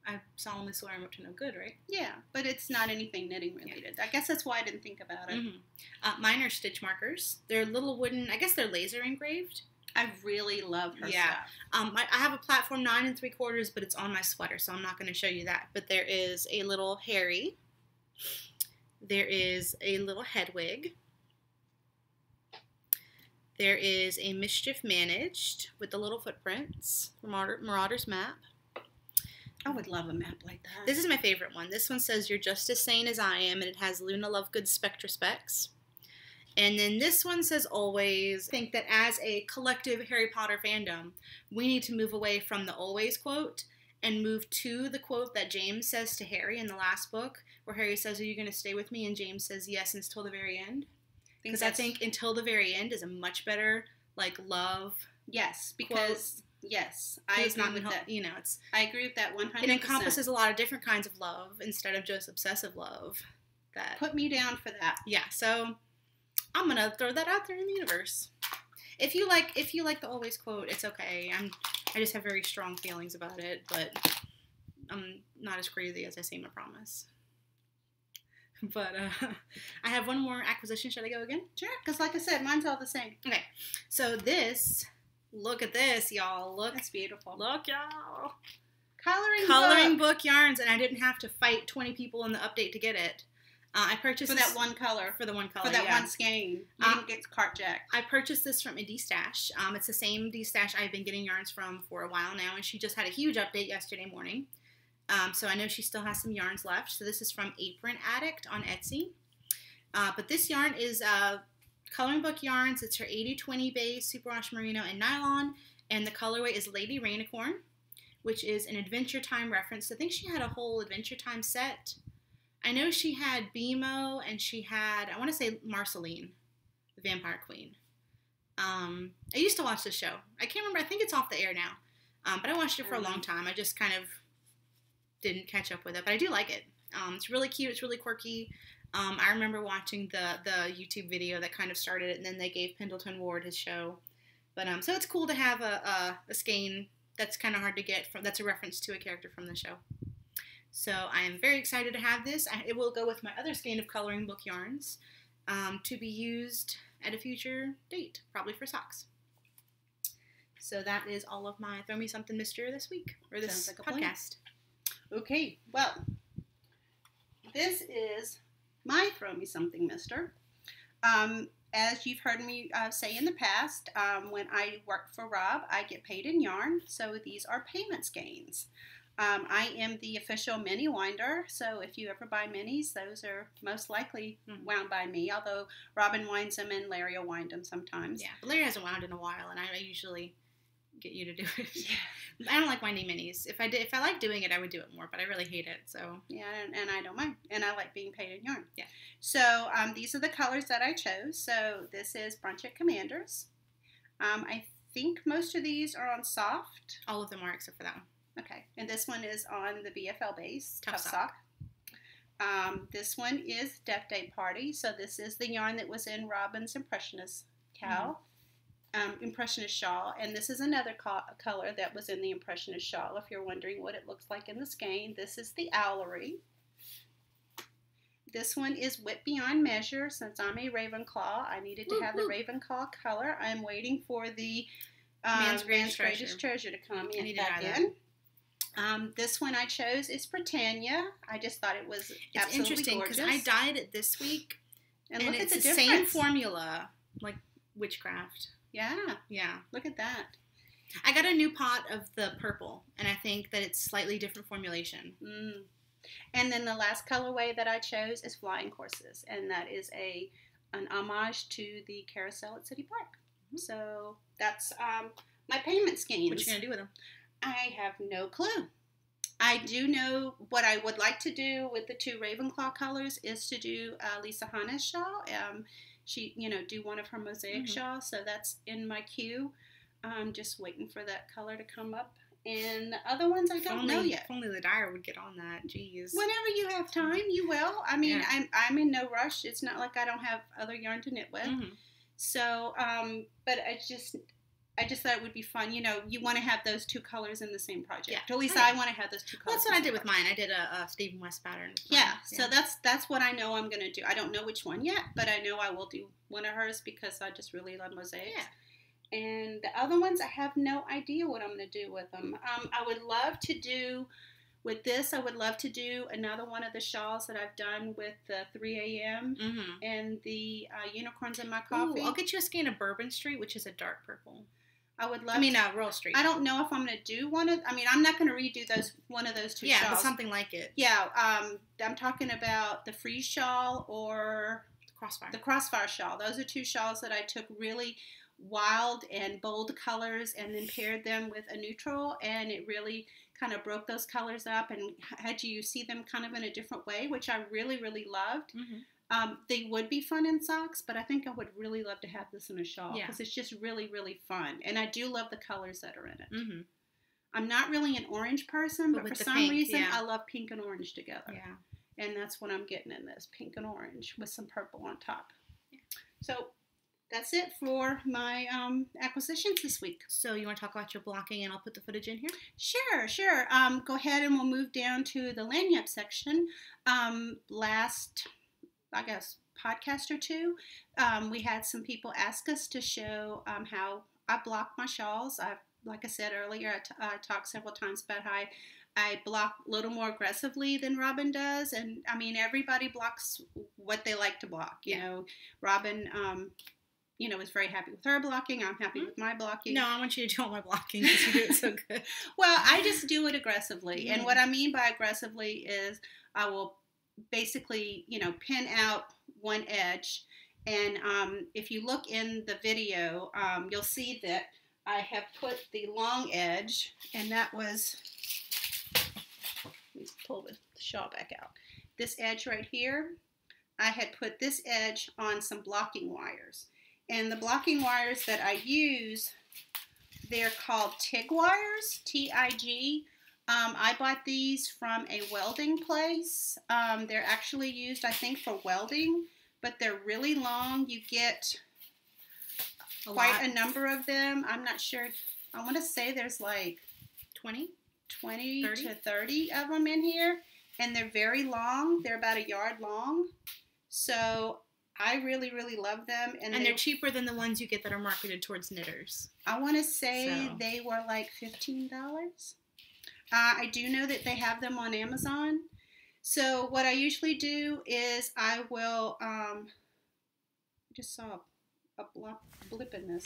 I solemnly swear I'm up to no good, right? Yeah, but it's not anything knitting related. I guess that's why I didn't think about it. Mm-hmm. Mine are stitch markers. They're little wooden. I guess they're laser engraved. I really love her Yeah. stuff. I have a platform 9 3/4, but it's on my sweater, so I'm not going to show you that. But there is a little Harry. There is a little Hedwig. There is a Mischief Managed with the little footprints. Marauder's map. I would love a map like that. This is my favorite one. This one says, "You're just as sane as I am," and it has Luna Lovegood's Spectra Specs. And then this one says, "Always." I think that as a collective Harry Potter fandom, we need to move away from the always quote and move to the quote that James says to Harry in the last book, where Harry says, "Are you going to stay with me?" And James says, "Yes, until the very end." Because I think "until the very end" is a much better, like, love. Yes, because quote. Yes, I agree with that. You know, it's. I agree with that 100%. It encompasses a lot of different kinds of love instead of just obsessive love. That put me down for that. Yeah, so I'm gonna throw that out there in the universe. If you like the always quote, it's okay. I just have very strong feelings about it, but I'm not as crazy as I seem, I promise. But I have one more acquisition. Should I go again? Sure, because like I said, mine's all the same. Okay, so look at this, y'all. Look. That's beautiful. Look, y'all. Coloring book yarns, and I didn't have to fight 20 people in the update to get it. I purchased for that one color. For the one color, for that one skein. You didn't get cart jacked. I purchased this from a D-Stash. It's the same D-Stash I've been getting yarns from for a while now, and she just had a huge update yesterday morning. So I know she still has some yarns left. So this is from Apron Addict on Etsy. But this yarn is Coloring Book Yarns. It's her 80/20 base, superwash merino, and nylon. And the colorway is Lady Rainicorn, which is an Adventure Time reference. I think she had a whole Adventure Time set. I know she had BMO, and she had, I want to say, Marceline, the Vampire Queen. I used to watch this show. I can't remember. I think it's off the air now. But I watched it for a long time. I just kind of didn't catch up with it, but I do like it. It's really cute. It's really quirky. I remember watching the YouTube video that kind of started it, and then they gave Pendleton Ward his show. But so it's cool to have a skein that's kind of hard to get that's a reference to a character from the show. So I am very excited to have this. It will go with my other skein of Coloring Book Yarns to be used at a future date, probably for socks. So that is all of my Throw Me Something Mister this week, or this podcast. Okay, well, this is my Throw Me Something Mister. As you've heard me say in the past, when I work for Rob, I get paid in yarn, so these are payment skeins. I am the official mini winder, so if you ever buy minis, those are most likely wound by me, although Robin winds them and Larry will wind them sometimes. Yeah, but Larry hasn't wound in a while, and I usually get you to do it. Yeah. I don't like winding minis. If I like doing it, I would do it more, but I really hate it. So yeah, and I don't mind, and I like being paid in yarn. Yeah. So these are the colors that I chose. So this is Brunchette Commanders. I think most of these are on soft. All of them are except for that one. Okay, and this one is on the BFL base, Tough Sock. This one is Death Day Party. So this is the yarn that was in Robin's Impressionist cowl. Impressionist shawl, and this is another color that was in the Impressionist shawl. If you're wondering what it looks like in the skein, this is the Owlery. This one is Wit Beyond Measure. Since I'm a Ravenclaw, I needed to have the Ravenclaw color. I'm waiting for the Man's Greatest Treasure to come back in. This one I chose is Britannia. I just thought it was absolutely interesting gorgeous. Because I dyed it this week, and look at the difference. Same formula, like witchcraft. Yeah. Look at that. I got a new pot of the purple, and I think that it's slightly different formulation. And then the last colorway that I chose is Flying Horses, and that is an homage to the carousel at City Park. So that's my payment schemes. What you gonna do with them? I have no clue. I do know what I would like to do with the two Ravenclaw colors is to do Lisa Hanna's shawl. She, do one of her mosaic shawls, so that's in my queue. I'm just waiting for that color to come up. And the other ones I don't know yet. If only the dyer would get on that. Jeez. Whenever you have time, you will. I mean, yeah. I'm in no rush. It's not like I don't have other yarn to knit with. So, but I just thought it would be fun. You want to have those two colors in the same project. Yeah. At least I want to have those two colors. Well, that's what I did with mine. I did a Stephen West pattern. Yeah. So that's what I know I'm going to do. I don't know which one yet, but I know I will do one of hers because I just really love mosaics. Yeah. And the other ones, I have no idea what I'm going to do with them. I would love to do, with this, I would love to do another one of the shawls that I've done with the 3 a.m. And the unicorns in my coffee. Ooh, I'll get you a skein of Bourbon Street, which is a dark purple. I would love Royal Street. I don't know if I'm going to do one of, I'm not going to redo one of those two shawls. Yeah, but something like it. Yeah, I'm talking about the Freeze shawl or Crossfire. The Crossfire shawl. Those are two shawls that I took really wild and bold colors and then paired them with a neutral, and it really kind of broke those colors up and had you see them kind of in a different way, which I really, really loved. They would be fun in socks, but I think I would really love to have this in a shawl because it's just really, really fun. And I do love the colors that are in it. I'm not really an orange person, but for some reason I love pink and orange together. Yeah. And that's what I'm getting in this, pink and orange with some purple on top. Yeah. So that's it for my acquisitions this week. So you want to talk about your blocking and I'll put the footage in here? Sure. Go ahead and we'll move down to the lanyard section. Last, I guess, podcast or two, we had some people ask us to show how I block my shawls. Like I said earlier, I talked several times about how I block a little more aggressively than Robin does. And, I mean, everybody blocks what they like to block. You know, Robin... was very happy with her blocking. I'm happy with my blocking. No, I want you to do all my blocking because you do it so good. Well, I just do it aggressively. And what I mean by aggressively is I will basically, pin out one edge. And if you look in the video, you'll see that I have put the long edge, and that was, let me pull the shawl back out. This edge right here, I had put this edge on some blocking wires. And the blocking wires that I use, they're called TIG wires, T-I-G. I bought these from a welding place. They're actually used, I think, for welding, but they're really long. You get quite a number of them. I'm not sure. I want to say there's like 20 30? To 30 of them in here, and they're very long. They're about a yard long. So I really, really love them. And they're cheaper than the ones you get that are marketed towards knitters. I want to say they were like $15. I do know that they have them on Amazon. So what I usually do is I will, I just saw a blip in this.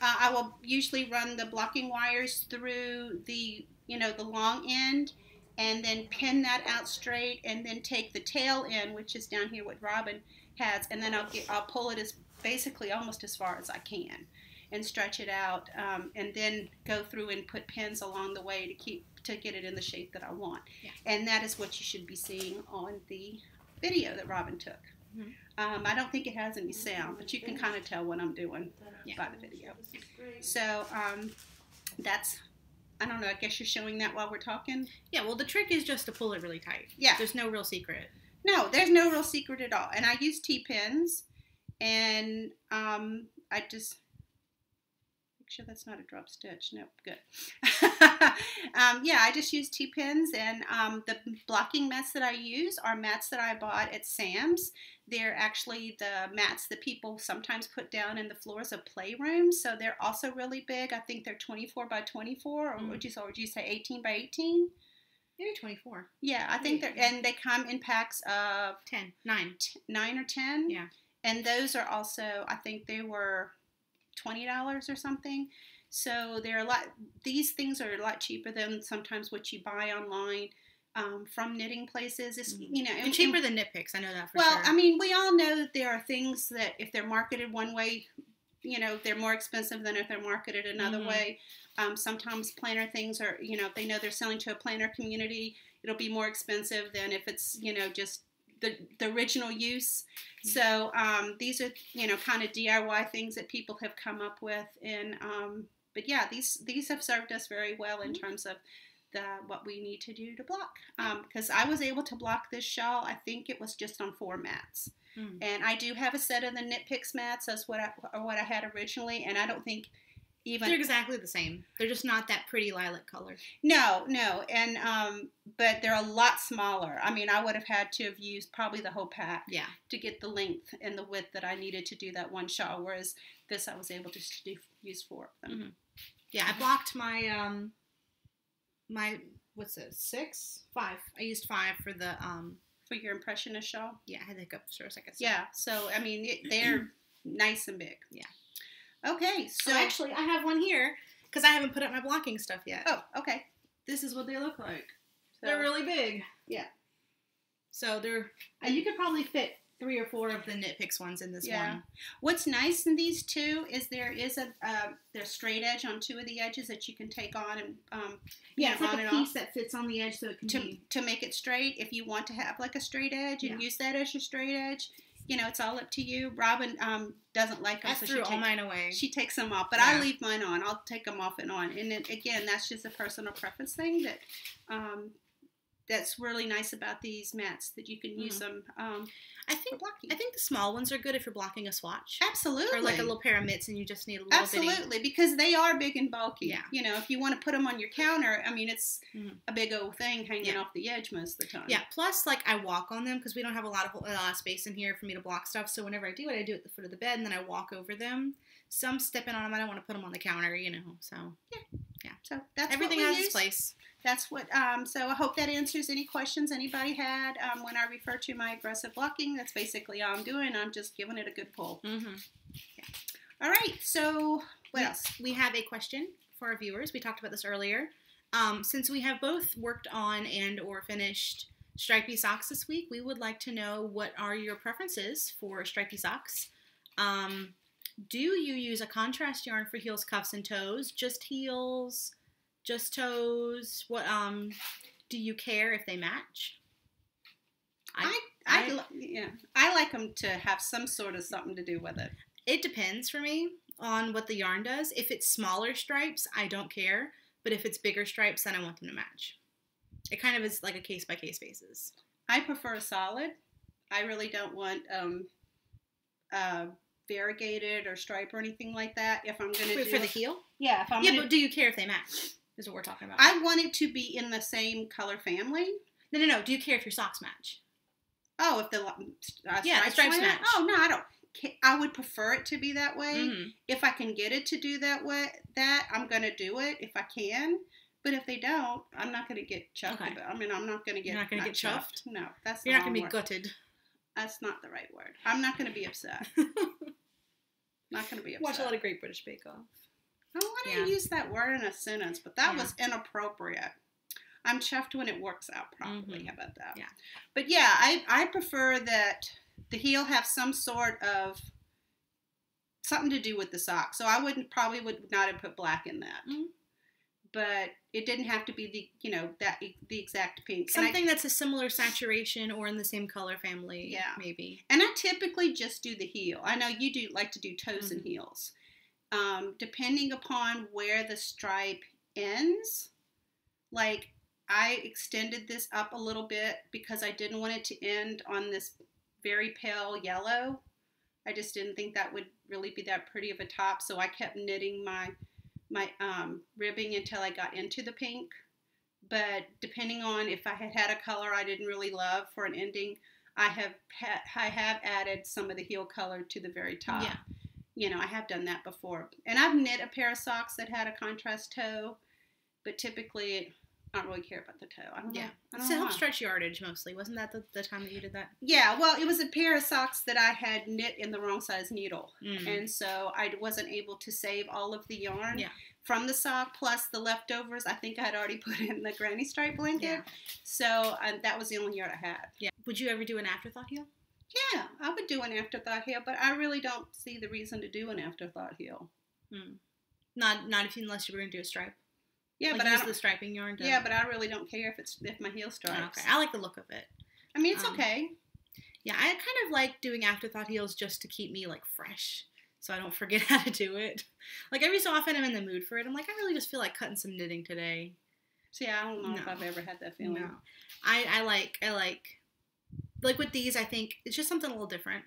I will usually run the blocking wires through the, the long end, and then pin that out straight, and then take the tail end, which is down here what Robin has, and then I'll pull it as basically almost as far as I can, and stretch it out, and then go through and put pins along the way to get it in the shape that I want. Yeah. And that is what you should be seeing on the video that Robin took. I don't think it has any sound, but you can kind of tell what I'm doing by the video. So that's, I don't know, I guess you're showing that while we're talking? Yeah, well, the trick is just to pull it really tight. Yeah. There's no real secret. No, there's no real secret at all. And I use T-pins, and I just, make sure that's not a drop stitch. Nope, good. Yeah, I just use T-pins, and the blocking mats that I use are mats that I bought at Sam's. They're actually the mats that people sometimes put down in the floors of playrooms, so they're also really big. I think they're 24 by 24, or would you say 18 by 18? Maybe 24. Yeah, I think and they come in packs of 9 or 10. Yeah. And those are also, I think they were $20 or something. So they're these things are a lot cheaper than sometimes what you buy online from knitting places. It's, and cheaper than Knit Picks, I know that for sure. Well, I mean, we all know that there are things that if they're marketed one way, they're more expensive than if they're marketed another way. Sometimes planner things are, if they know they're selling to a planner community, it'll be more expensive than if it's, just the original use. So these are, kind of DIY things that people have come up with. And, but yeah, these have served us very well in terms of what we need to do to block. Because I was able to block this shawl, I think it was just on 4 mats. And I do have a set of the Knit Picks mats. That's what I had originally, and I don't think even They're exactly the same. They're just not that pretty lilac color. no, and but they're a lot smaller. I mean, I would have had to have used probably the whole pack to get the length and the width that I needed to do that one shawl. Whereas this, I was able to use 4 of them. Mm-hmm. Yeah, I blocked my my what's it 6, 5. I used 5 for the for your impressionist shawl. Yeah, I had the hiccups for a second. Yeah, so I mean they're nice and big. Yeah. Okay, so actually, I have one here because I haven't put up my blocking stuff yet. Oh, okay. This is what they look like. So, they're really big. Yeah. So they're you could probably fit 3 or 4 of the Knit Picks ones in this one. What's nice in these two is there is there's straight edge on 2 of the edges that you can take on and it's like a piece that fits on the edge so it can to make it straight. If you want to have like a straight edge and use that as your straight edge, you know, it's all up to you. Robin doesn't like them, so threw all mine away. She takes them off, but I leave mine on. I'll take them off and on. And then, again, that's just a personal preference thing that that's really nice about these mats, that you can use them for blocking. I think the small ones are good if you're blocking a swatch. Absolutely. Or like a little pair of mitts and you just need a little Absolutely, because they are big and bulky. Yeah. You know, if you want to put them on your counter, I mean, it's a big old thing hanging off the edge most of the time. Yeah, plus, like, I walk on them because we don't have a lot of space in here for me to block stuff. So whenever I do it at the foot of the bed and then I walk over them. So I'm stepping on them. I don't want to put them on the counter, you know. So, yeah. So that's everything what we has use. its place. That's what, so I hope that answers any questions anybody had when I refer to my aggressive blocking. That's basically all I'm doing. I'm just giving it a good pull. Mm-hmm. Yeah. All right, so what else? We have a question for our viewers. We talked about this earlier. Since we have both worked on and or finished stripy socks this week, we would like to know what are your preferences for stripy socks. Do you use a contrast yarn for heels, cuffs, and toes? Just heels? Just toes? What do you care if they match? I like them to have some sort of something to do with it. It depends for me on what the yarn does. If it's smaller stripes, I don't care. But if it's bigger stripes, then I want them to match. It kind of is like a case-by-case basis. I prefer a solid. I really don't want variegated or stripe or anything like that. If I'm going to do for the heel? Yeah. But do you care if they match? Is what we're talking about. I want it to be in the same color family. No. Do you care if your socks match? Oh, if the stripes match. Oh, no, I don't. I would prefer it to be that way. Mm-hmm. If I can get it to do that I'm going to do it if I can. But if they don't, I'm not going to get chuffed about it. I mean, I'm not going to get... You're not going to get chuffed? No, that's You're not going to be gutted. That's not the right word. I'm not going to be upset. Not going to be upset. Watch a lot of Great British Bake Off. I don't want to use that word in a sentence, but that was inappropriate. I'm chuffed when it works out properly. How about that? Yeah. But yeah, I prefer that the heel have some sort of something to do with the sock. So I would not have put black in that. Mm-hmm. But it didn't have to be the exact pink. Something that's a similar saturation or in the same color family. Yeah. Maybe. And I typically just do the heel. I know you do like to do toes and heels. Depending upon where the stripe ends, like I extended this up a little bit because I didn't want it to end on this very pale yellow. I just didn't think that would really be that pretty of a top, so I kept knitting my ribbing until I got into the pink. But depending on if I had a color I didn't really love for an ending, I have added some of the heel color to the very top. Yeah. You know, I have done that before. And I've knit a pair of socks that had a contrast toe, but typically I don't really care about the toe. I don't know. It's to help stretch yardage mostly. Wasn't that the time that you did that? Yeah, well, it was a pair of socks that I had knit in the wrong size needle. And so I wasn't able to save all of the yarn from the sock, plus the leftovers I think I had already put in the granny stripe blanket. Yeah. So that was the only yarn I had. Yeah. Would you ever do an afterthought heel? Yeah, I would do an afterthought heel, but I really don't see the reason to do an afterthought heel. Not unless you were going to do a stripe. Yeah, like but use the striping yarn. Yeah, but I really don't care if my heel stripes. Okay, I like the look of it. I mean, it's okay. Yeah, I kind of like doing afterthought heels just to keep me like fresh, so I don't forget how to do it. Like every so often, I'm in the mood for it. I'm like, I really just feel like cutting some knitting today. See, I don't know if I've ever had that feeling. No, I like with these. I think it's just something a little different.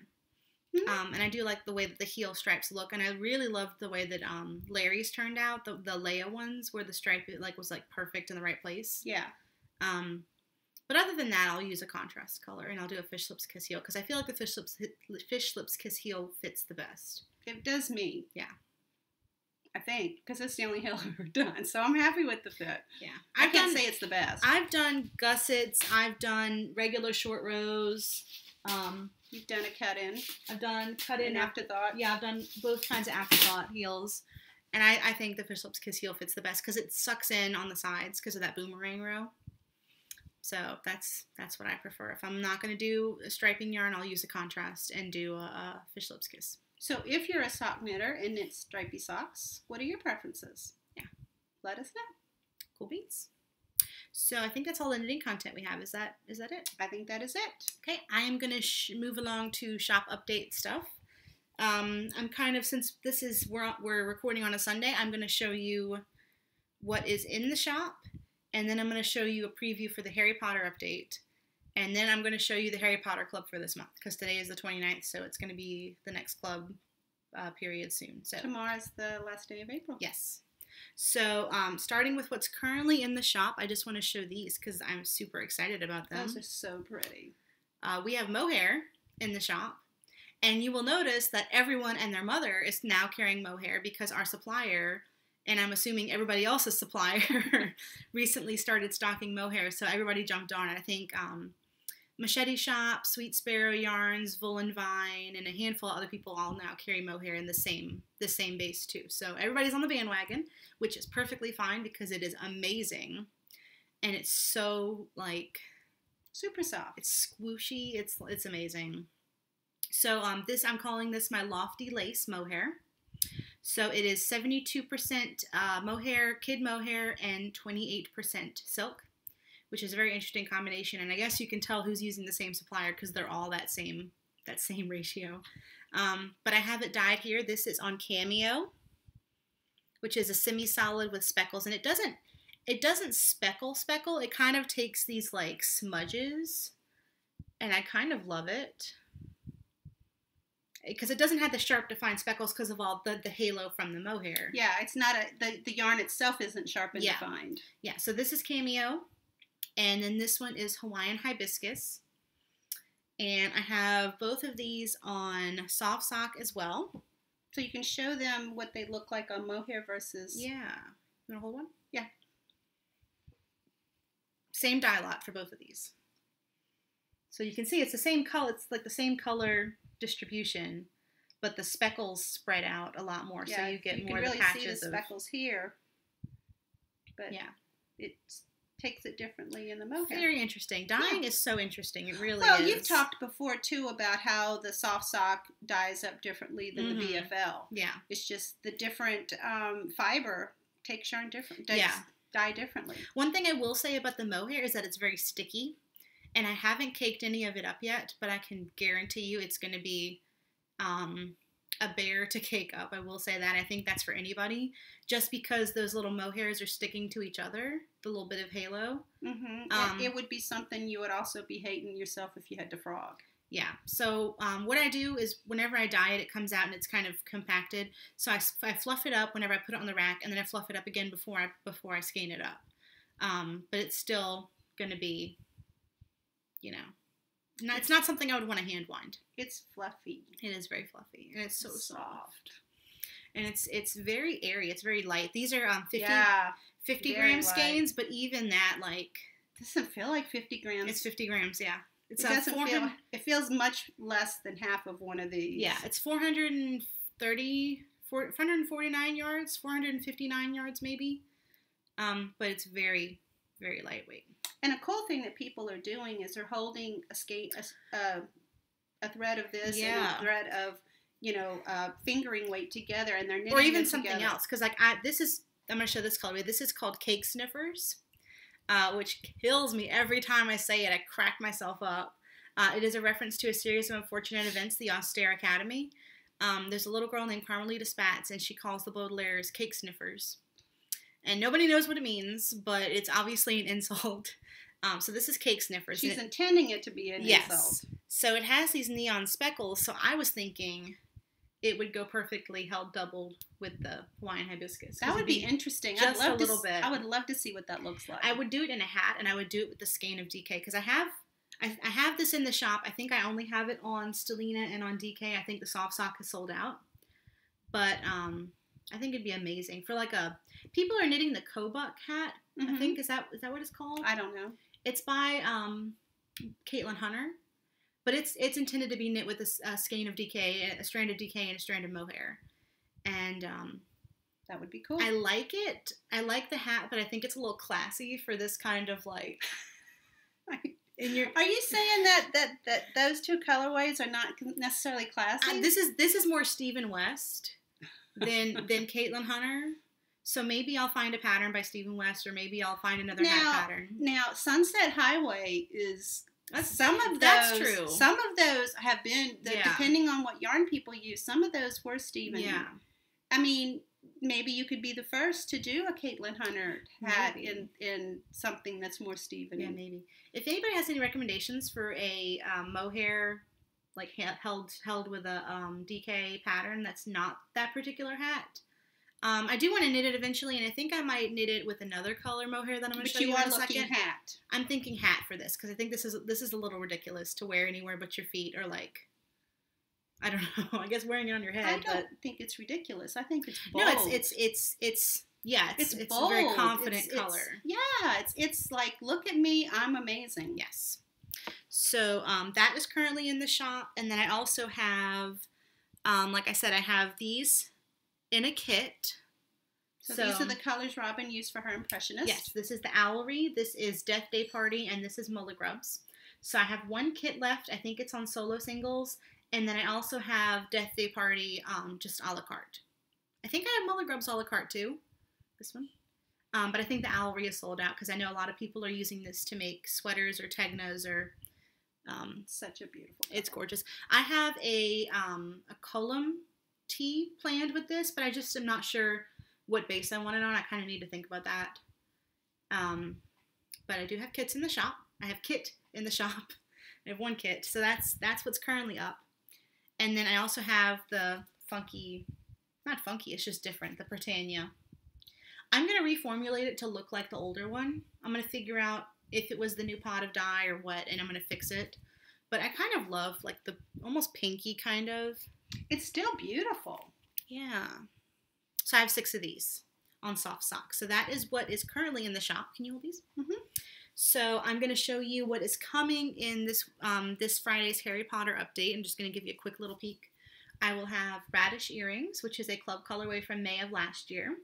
Mm-hmm. And I do like the way that the heel stripes look, and I really loved the way that Larry's turned out, the Leia ones, where the stripe was like perfect in the right place. Yeah. But other than that, I'll use a contrast color, and I'll do a Fish Lips Kiss heel, because I feel like the Fish Lips Kiss heel fits the best. It does me. Yeah. I think, because it's the only heel I've ever done, so I'm happy with the fit. Yeah. I can't say it's the best. I've done gussets, I've done regular short rows. You've done a cut-in. I've done cut-in. An afterthought. Yeah, I've done both kinds of afterthought heels. And I think the Fish Lips Kiss heel fits the best because it sucks in on the sides because of that boomerang row. So that's what I prefer. If I'm not going to do a striping yarn, I'll use a contrast and do a Fish Lips Kiss. So if you're a sock knitter and knit stripy socks, what are your preferences? Yeah. Let us know. Cool beats. So I think that's all the knitting content we have. Is that it? I think that is it. Okay, I am going to move along to shop update stuff. I'm kind of, since this is, we're recording on a Sunday, I'm going to show you what is in the shop, and then I'm going to show you a preview for the Harry Potter update, and then I'm going to show you the Harry Potter club for this month, because today is the 29th, so it's going to be the next club period soon. So tomorrow's the last day of April. Yes. So starting with what's currently in the shop, I just want to show these because I'm super excited about them. Those are so pretty. We have mohair in the shop, and you will notice that everyone and their mother is now carrying mohair because our supplier, and I'm assuming everybody else's supplier, recently started stocking mohair, so everybody jumped on it. I think Machete Shop, Sweet Sparrow Yarns, Woolen Vine, and a handful of other people all now carry mohair in the same base too. So everybody's on the bandwagon, which is perfectly fine because it is amazing, and it's so like super soft. It's squishy. It's amazing. So I'm calling this my Lofty Lace mohair. So it is 72% mohair, kid mohair, and 28% silk, which is a very interesting combination. And I guess you can tell who's using the same supplier because they're all that same ratio. But I have it dyed here. This is on Cameo, which is a semi-solid with speckles, and it doesn't speckle. It kind of takes these like smudges, and I kind of love it because it doesn't have the sharp defined speckles because of all the halo from the mohair. Yeah, it's not the yarn itself isn't sharp and defined. Yeah, so this is Cameo, and then this one is Hawaiian Hibiscus, and I have both of these on soft sock as well. So you can show them what they look like on mohair versus... Yeah. You want to hold one? Yeah. Same dye lot for both of these. So you can see it's the same color. It's like the same color distribution, but the speckles spread out a lot more. Yeah, so you get more of the patches. You can really see the speckles here. But yeah, it takes it differently in the mohair. Very interesting. Dyeing is so interesting. It really is. Well, you've talked before, too, about how the soft sock dyes up differently than the BFL. Yeah. It's just the different fiber takes yarn different. Dye differently. One thing I will say about the mohair is that it's very sticky, and I haven't caked any of it up yet, but I can guarantee you it's going to be a bear to cake up. I will say that. I think that's for anybody, just because those little mohairs are sticking to each other, the little bit of halo. Mm-hmm. It would be something you would also be hating yourself if you had to frog. Yeah. So what I do is whenever I dye it, it comes out and it's kind of compacted. So I fluff it up whenever I put it on the rack, and then I fluff it up again before I skein it up. But it's still going to be, it's not something I would want to hand wind. It's fluffy. It is very fluffy, and it's so soft. And it's very airy. It's very light. These are 50 gram skeins, but even that, like, doesn't feel like 50 grams. It's 50 grams, yeah. It doesn't feel. It feels much less than half of one of these. Yeah, it's 449 yards, 459 yards maybe. But it's very, very lightweight. And a cool thing that people are doing is they're holding a thread of this and a thread of, fingering weight together, and they're knitting or even something together. Else. Because I'm going to show this colorway. This is called Cake Sniffers. Which kills me every time I say it. I crack myself up. It is a reference to a series of unfortunate events, the Austere Academy. There's a little girl named Carmelita Spatz, and she calls the Baudelaires cake sniffers. And nobody knows what it means, but it's obviously an insult. So this is cake sniffers. She's intending it to be an insult. So it has these neon speckles, so I was thinking it would go perfectly held doubled with the Hawaiian hibiscus. That would be interesting. Just a little bit. I would love to see what that looks like. I would do it in a hat, and I would do it with the skein of DK, because I have this in the shop. I think I only have it on Stellina and on DK. I think the soft sock is sold out. But I think it'd be amazing for like people are knitting the Kobuk hat. I think is that what it's called? I don't know. It's by Caitlin Hunter, but it's intended to be knit with a skein of DK, a strand of DK, and a strand of mohair, and that would be cool. I like it. I like the hat, but I think it's a little classy for this kind of like. Are you saying that those two colorways are not necessarily classy? This is more Stephen West than Caitlin Hunter. So maybe I'll find a pattern by Stephen West, or maybe I'll find another hat pattern. Now, Sunset Highway is that's true. Some of those have been depending on what yarn people use. Some of those were Stephen. Yeah. I mean, maybe you could be the first to do a Caitlin Hunter hat in something that's more Stephen. Yeah, maybe. If anybody has any recommendations for a mohair, like held with a DK pattern that's not that particular hat, I do want to knit it eventually, and I think I might knit it with another color mohair that I'm going to show you in a second. But you are looking hat. I'm thinking hat for this, because I think this is a little ridiculous to wear anywhere but your feet, or like, I don't know. I guess wearing it on your head. I don't think it's ridiculous. I think it's bold. No, it's bold. A very confident color. It's like, look at me, I'm amazing. Yes. So that is currently in the shop, and then I also have, like I said, I have these in a kit. So these are the colors Robin used for her Impressionist. Yes, this is the Owlery, this is Death Day Party, and this is Mola Grubs. So I have one kit left. I think it's on solo singles. And then I also have Death Day Party just a la carte. I think I have Mola Grubs a la carte too. This one. But I think the Owlery is sold out, because I know a lot of people are using this to make sweaters or tegnas or... such a beautiful color. It's gorgeous. I have a column tee planned with this, but I just am not sure what base I want it on. I kind of need to think about that. But I do have kits in the shop. I have kit in the shop. I have one kit, so that's what's currently up. And then I also have the funky, not funky, it's just different, the Britannia. I'm going to reformulate it to look like the older one. I'm going to figure out if it was the new pot of dye or what, and I'm going to fix it. But I kind of love like the almost pinky kind of. It's still beautiful. Yeah. So I have 6 of these on soft socks. So that is what is currently in the shop. Can you hold these? Mm-hmm. So I'm going to show you what is coming in this Friday's Harry Potter update. I'm just going to give you a quick little peek. I will have Radish Earrings, which is a club colorway from May of last year,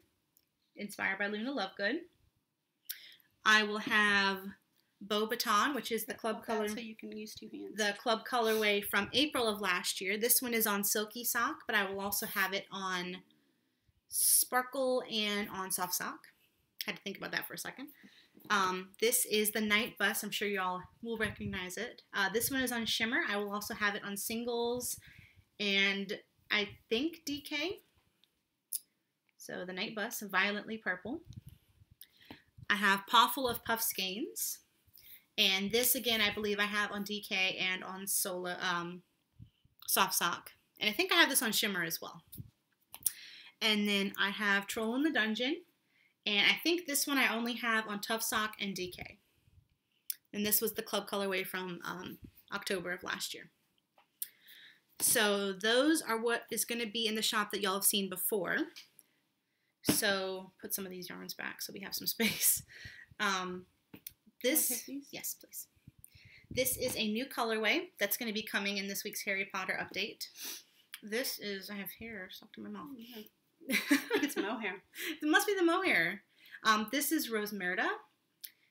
inspired by Luna Lovegood. I will have Beau Baton, which is the club color. So you can use 2 hands. The club colorway from April of last year. This one is on Silky Sock, but I will also have it on Sparkle and on Soft Sock. Had to think about that for a second. This is the Night Bus. I'm sure you all will recognize it. This one is on Shimmer. I will also have it on Singles and I think DK. So the Night Bus, Violently Purple. I have Pawful of Puff Skeins. And this, again, I believe I have on DK and on Soft Sock. And I think I have this on Shimmer as well. And then I have Troll in the Dungeon. And I think this one I only have on Tough Sock and DK. And this was the club colorway from October of last year. So those are what is going to be in the shop that y'all have seen before. So put some of these yarns back so we have some space. Yes, please. This is a new colorway that's going to be coming in this week's Harry Potter update. This is, I have hair stuck in my mouth. I think it's mohair. It must be the mohair. This is Rosmerta,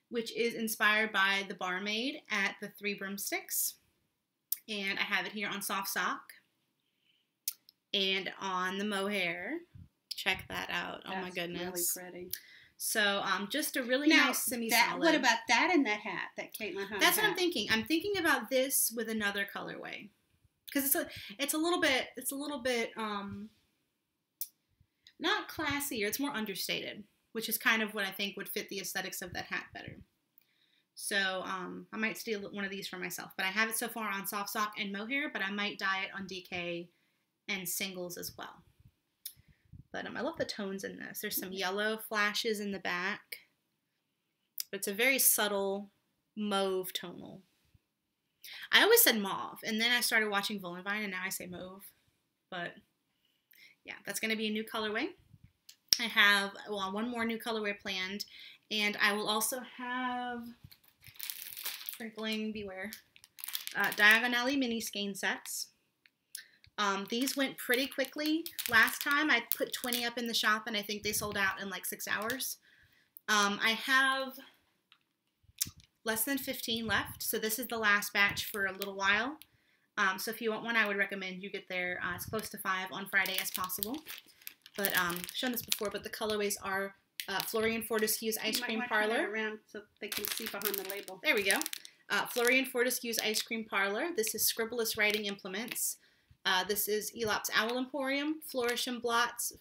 which is inspired by the barmaid at the Three Broomsticks. And I have it here on Soft Sock and on the mohair. Check that out. Oh my goodness. Really pretty. So just a really nice semi-solid. What about that in that hat that Caitlin Hunter That's what I'm thinking. I'm thinking about this with another colorway. Because it's a little bit not classier, it's more understated, which is kind of what I think would fit the aesthetics of that hat better. So I might steal one of these for myself. But I have it so far on soft sock and mohair, but I might dye it on DK and singles as well. But I love the tones in this. There's some yellow flashes in the back. But it's a very subtle mauve tonal. I always said mauve, and then I started watching Vine, and now I say mauve. But yeah, that's going to be a new colorway. I have one more new colorway planned, and I will also have, sprinkling beware, Diagonally mini skein sets. These went pretty quickly. Last time I put 20 up in the shop, and I think they sold out in like 6 hours. I have less than 15 left, so this is the last batch for a little while. So if you want one, I would recommend you get there as close to 5 on Friday as possible. But I've shown this before, but the colorways are Florian Fortescue's Ice Cream Parlor. Around so they can see behind the label. There we go. Florian Fortescue's Ice Cream Parlor. This is Scribbleless Writing Implements. This is Elop's Owl Emporium, Flourish and Blots,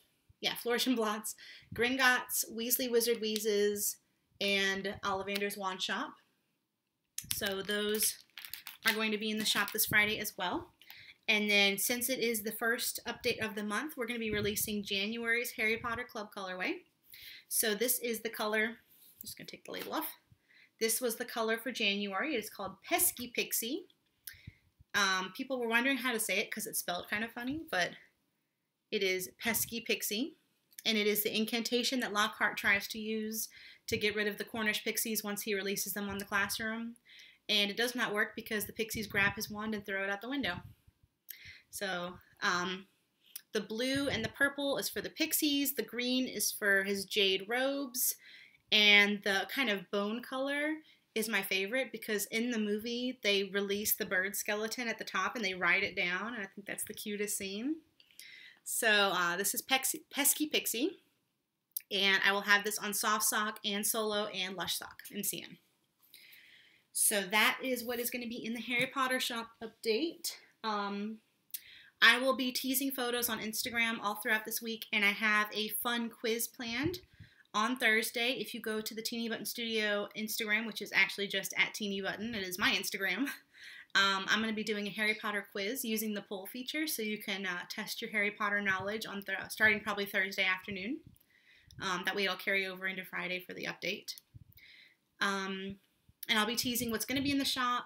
Gringotts, Weasley Wizard Wheezes, and Ollivander's Wand Shop. So those are going to be in the shop this Friday as well. And then since it is the first update of the month, we're going to be releasing January's Harry Potter Club colorway. So this is the color, I'm just going to take the label off. This was the color for January. It is called Pesky Pixie. People were wondering how to say it because it's spelled kind of funny, but it is Pesky Pixie. And it is the incantation that Lockhart tries to use to get rid of the Cornish pixies once he releases them on the classroom. And it does not work because the pixies grab his wand and throw it out the window. So the blue and the purple is for the pixies. The green is for his jade robes. And the kind of bone color is my favorite because in the movie they release the bird skeleton at the top and they write it down. And I think that's the cutest scene. So this is Pesky Pixie. And I will have this on Soft Sock and Solo and Lush Sock and CN. So that is what is going to be in the Harry Potter shop update. I will be teasing photos on Instagram all throughout this week, and I have a fun quiz planned on Thursday. If you go to the Teenybutton Studio Instagram, which is actually just at Teenybutton, it is my Instagram, I'm going to be doing a Harry Potter quiz using the poll feature, so you can test your Harry Potter knowledge on starting probably Thursday afternoon. That way it'll carry over into Friday for the update. And I'll be teasing what's going to be in the shop.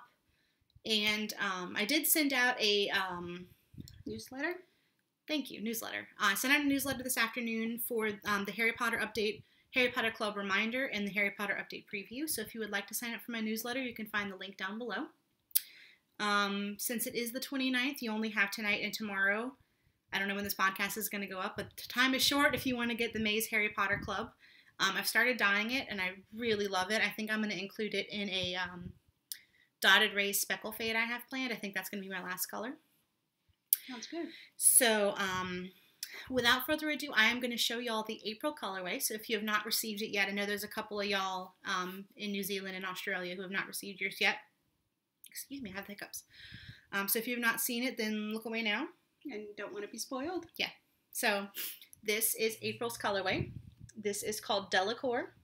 And I did send out a newsletter. Thank you, newsletter. I sent out a newsletter this afternoon for the Harry Potter update, Harry Potter Club reminder, and the Harry Potter update preview. So if you would like to sign up for my newsletter, you can find the link down below. Since it is the 29th, you only have tonight and tomorrow. I don't know when this podcast is going to go up, but time is short if you want to get the Maze Harry Potter Club. I've started dyeing it, and I really love it. I think I'm going to include it in a dotted raised speckle fade I have planned. I think that's going to be my last color. Sounds good. So without further ado, I am going to show y'all the April colorway. So if you have not received it yet, I know there's a couple of y'all in New Zealand and Australia who have not received yours yet. Excuse me, I have the hiccups. So if you have not seen it, then look away now. And don't want to be spoiled. Yeah. So this is April's colorway. This is called Delacour,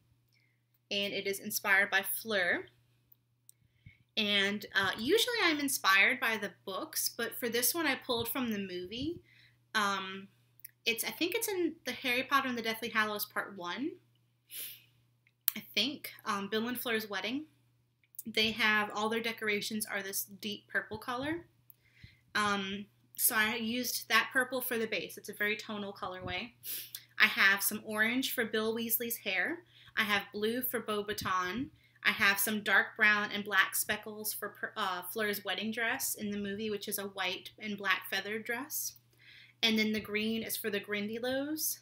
and it is inspired by Fleur. And usually I'm inspired by the books, but for this one I pulled from the movie. I think it's in the Harry Potter and the Deathly Hallows Part 1. I think. Bill and Fleur's wedding. They have, all their decorations are this deep purple color. So I used that purple for the base. It's a very tonal colorway. I have some orange for Bill Weasley's hair. I have blue for Beauxbaton. I have some dark brown and black speckles for Fleur's wedding dress in the movie, which is a white and black feathered dress. And then the green is for the Grindylows.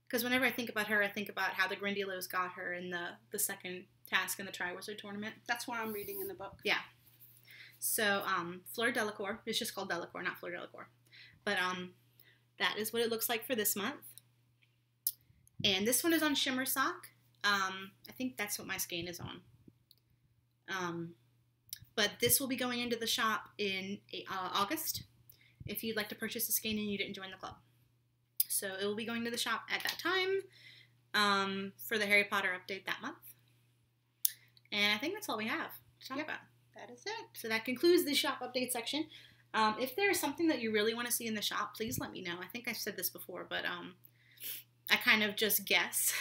Because whenever I think about her, I think about how the Grindylows got her in the second task in the Triwizard Tournament. That's what I'm reading in the book. Yeah. So, Fleur Delacour. It's just called Delacour, not Fleur Delacour. But that is what it looks like for this month. And this one is on Shimmer Sock. I think that's what my skein is on. But this will be going into the shop in August if you'd like to purchase a skein and you didn't join the club. So it will be going to the shop at that time for the Harry Potter update that month. And I think that's all we have to talk about. That is it. So that concludes the shop update section. If there's something that you really want to see in the shop, please let me know. I think I've said this before, but I kind of just guess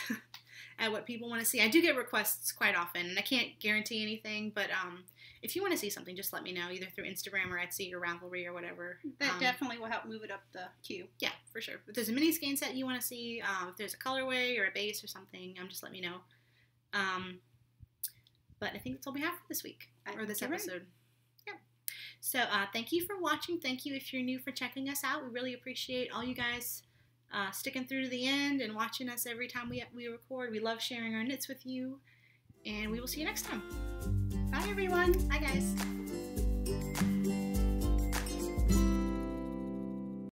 at what people want to see. I do get requests quite often, and I can't guarantee anything, but if you want to see something, just let me know, either through Instagram or Etsy or Ravelry or whatever. That definitely will help move it up the queue. Yeah, for sure. If there's a mini skein set you want to see, if there's a colorway or a base or something, just let me know. But I think that's all we have for this week, or this episode. Right. Yeah. So thank you for watching. Thank you if you're new for checking us out. We really appreciate all you guys sticking through to the end and watching us every time we record. We love sharing our knits with you, and we will see you next time. Bye, everyone. Bye, guys.